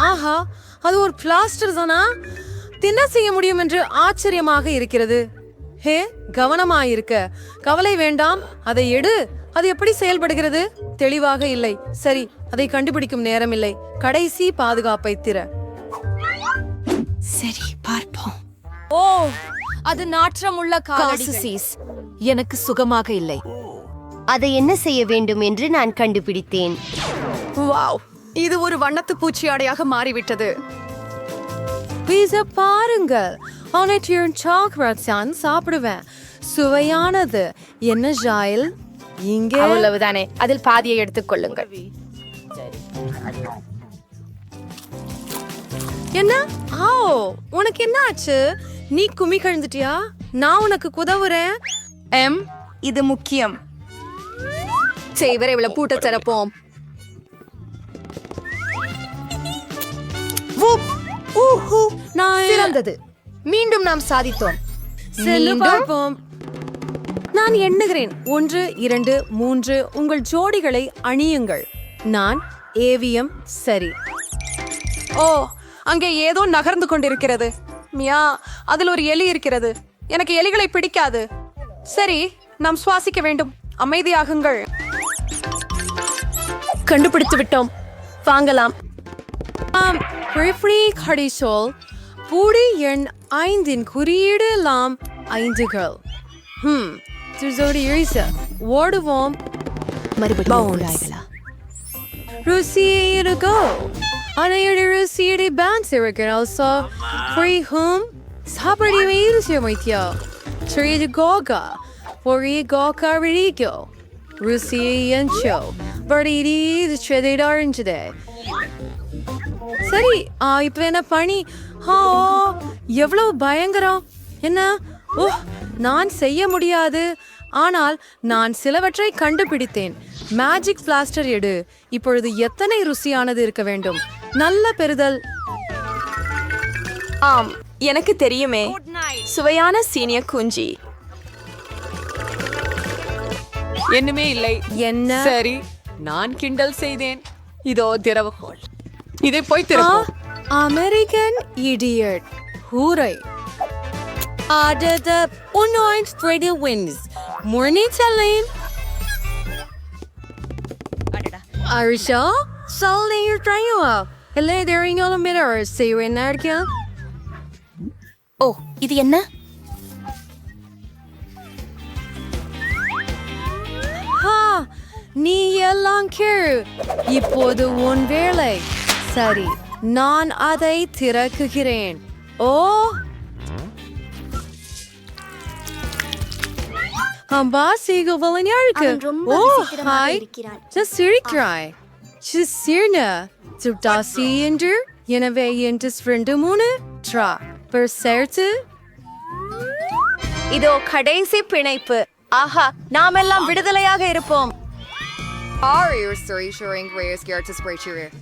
Speaker 7: ஆஹா, அது ஒரு பிளாஸ்டர் தானா? தின்ன செய்ய முடியும் என்று ஆச்சரியமாக இருக்கிறது. ஹே, கவனமாயிருக்க. கவலை வேண்டாம், அதை எடு. அது எப்படி செயல்படுகிறது? தெளிவாக இல்லை. சரி, அதை கண்டுபிடிக்கும் நேரம் இல்லை. கடைசி பாதுகாப்பை திற.
Speaker 1: சரி, பார்ப்போம்.
Speaker 2: ஓ, அது நாற்றமுள்ள காலடிகள்.
Speaker 1: எனக்கு சுகமாக இல்லை. அதை என்ன செய்ய வேண்டும் என்று நான் கண்டுபிடித்தேன்.
Speaker 5: வாவ், இது ஒரு வண்ணத்து பூச்சியாடையாக மாறிவிட்டது.
Speaker 7: பீஸா பாருங்கள். அவனை சாக்லேட் தான் சாப்பிடுவேன். சுவையானது. என்ன ஜாயில்? இங்கே
Speaker 2: அவ்வளவுதானே. அதில் பாதியை எடுத்துக்கொள்ளுங்கள்.
Speaker 7: என்ன? ஆ, உனக்கு என்ன ஆச்சு? நீ குமி கழுந்துட்டியா? நான் உனக்கு குதவுறேன்.
Speaker 5: இது முக்கியம்.
Speaker 7: செய்வரை இவ்வளவு பூட்ட திறப்போம்.
Speaker 1: சிறந்தது. மீண்டும் நாம் சாதித்தோம்.
Speaker 7: பார்ப்போம். நான் எண்ணுகிறேன். 1, 2, 3. உங்கள் ஜோடிகளை அணியுங்கள். நான் ஏவிஎம். சரி.
Speaker 5: ஓ, அங்கே ஏதோ நகர்ந்து கொண்டிருக்கிறது. மியா, அதில் ஒரு எலி இருக்கிறது. எனக்கு எலிகளை பிடிக்காது. சரி, நாம் சுவாசிக்க வேண்டும். அமைதியாகுங்கள்.
Speaker 7: கண்டுபிடித்து விட்டோம். வாங்கலாம். கடிசோல் பூடி எண் 5 குறியீடு லாம் 5கள். ஓடுவோம். ருசியே இருக்கோ? அனைவருடைய ருசியடி பேன்ஸ் இருக்கிறாள். ஸோ ஃப்ரீ ஹோம் சாப்பிட ருசிய வைத்தியா சரி கோகா பொரிய கோகா ரிடிக்கோ ருசியை என்ச்சோ படி இது செடிடா இருந்துச்சு. சரி, இப்ப என்ன பணி? எவ்வளவு பயங்கரம். என்ன? ஓ, நான் செய்ய முடியாது. ஆனால் நான் சிலவற்றை கண்டுபிடித்தேன். மேஜிக் பிளாஸ்டர் எடு. இப்பொழுது எத்தனை ருசியானது இருக்க வேண்டும். நல்ல பெறுதல்.
Speaker 5: ஆம், எனக்கு தெரியுமே. சுவையான சீனிய குஞ்சி. என்னமே இல்லை.
Speaker 7: என்ன?
Speaker 5: சரி, நான் கிண்டல் செய்தேன். இதோ திறவுகோல். இதை போய் திறப்போம்.
Speaker 7: American idiot. Hooray. The unknown radio wins. Morning telling. Arisha, selling your trial. Hello, there in the mirror. Say you in there.
Speaker 1: ஓ, இது என்ன?
Speaker 7: நீ எல்லாம் கேளு. இப்போது உன் வேலை. சரி, நான் அதை திறக்குகிறேன். ஓ, அம்பா சீகவலன் யாருக்கு? ஓ, ஹாய். Just சிரிக்கிறாய். Just சிரின. சுட்டாசி என்று எனவே என்று 2 ட்ரா per சேர்த்து.
Speaker 1: இதோ கடைசி பிணைப்பு. ஆஹா, நாமெல்லாம் விடுதலையாக இருப்போம்.
Speaker 5: Are you sharing where you're scared to spray your ear?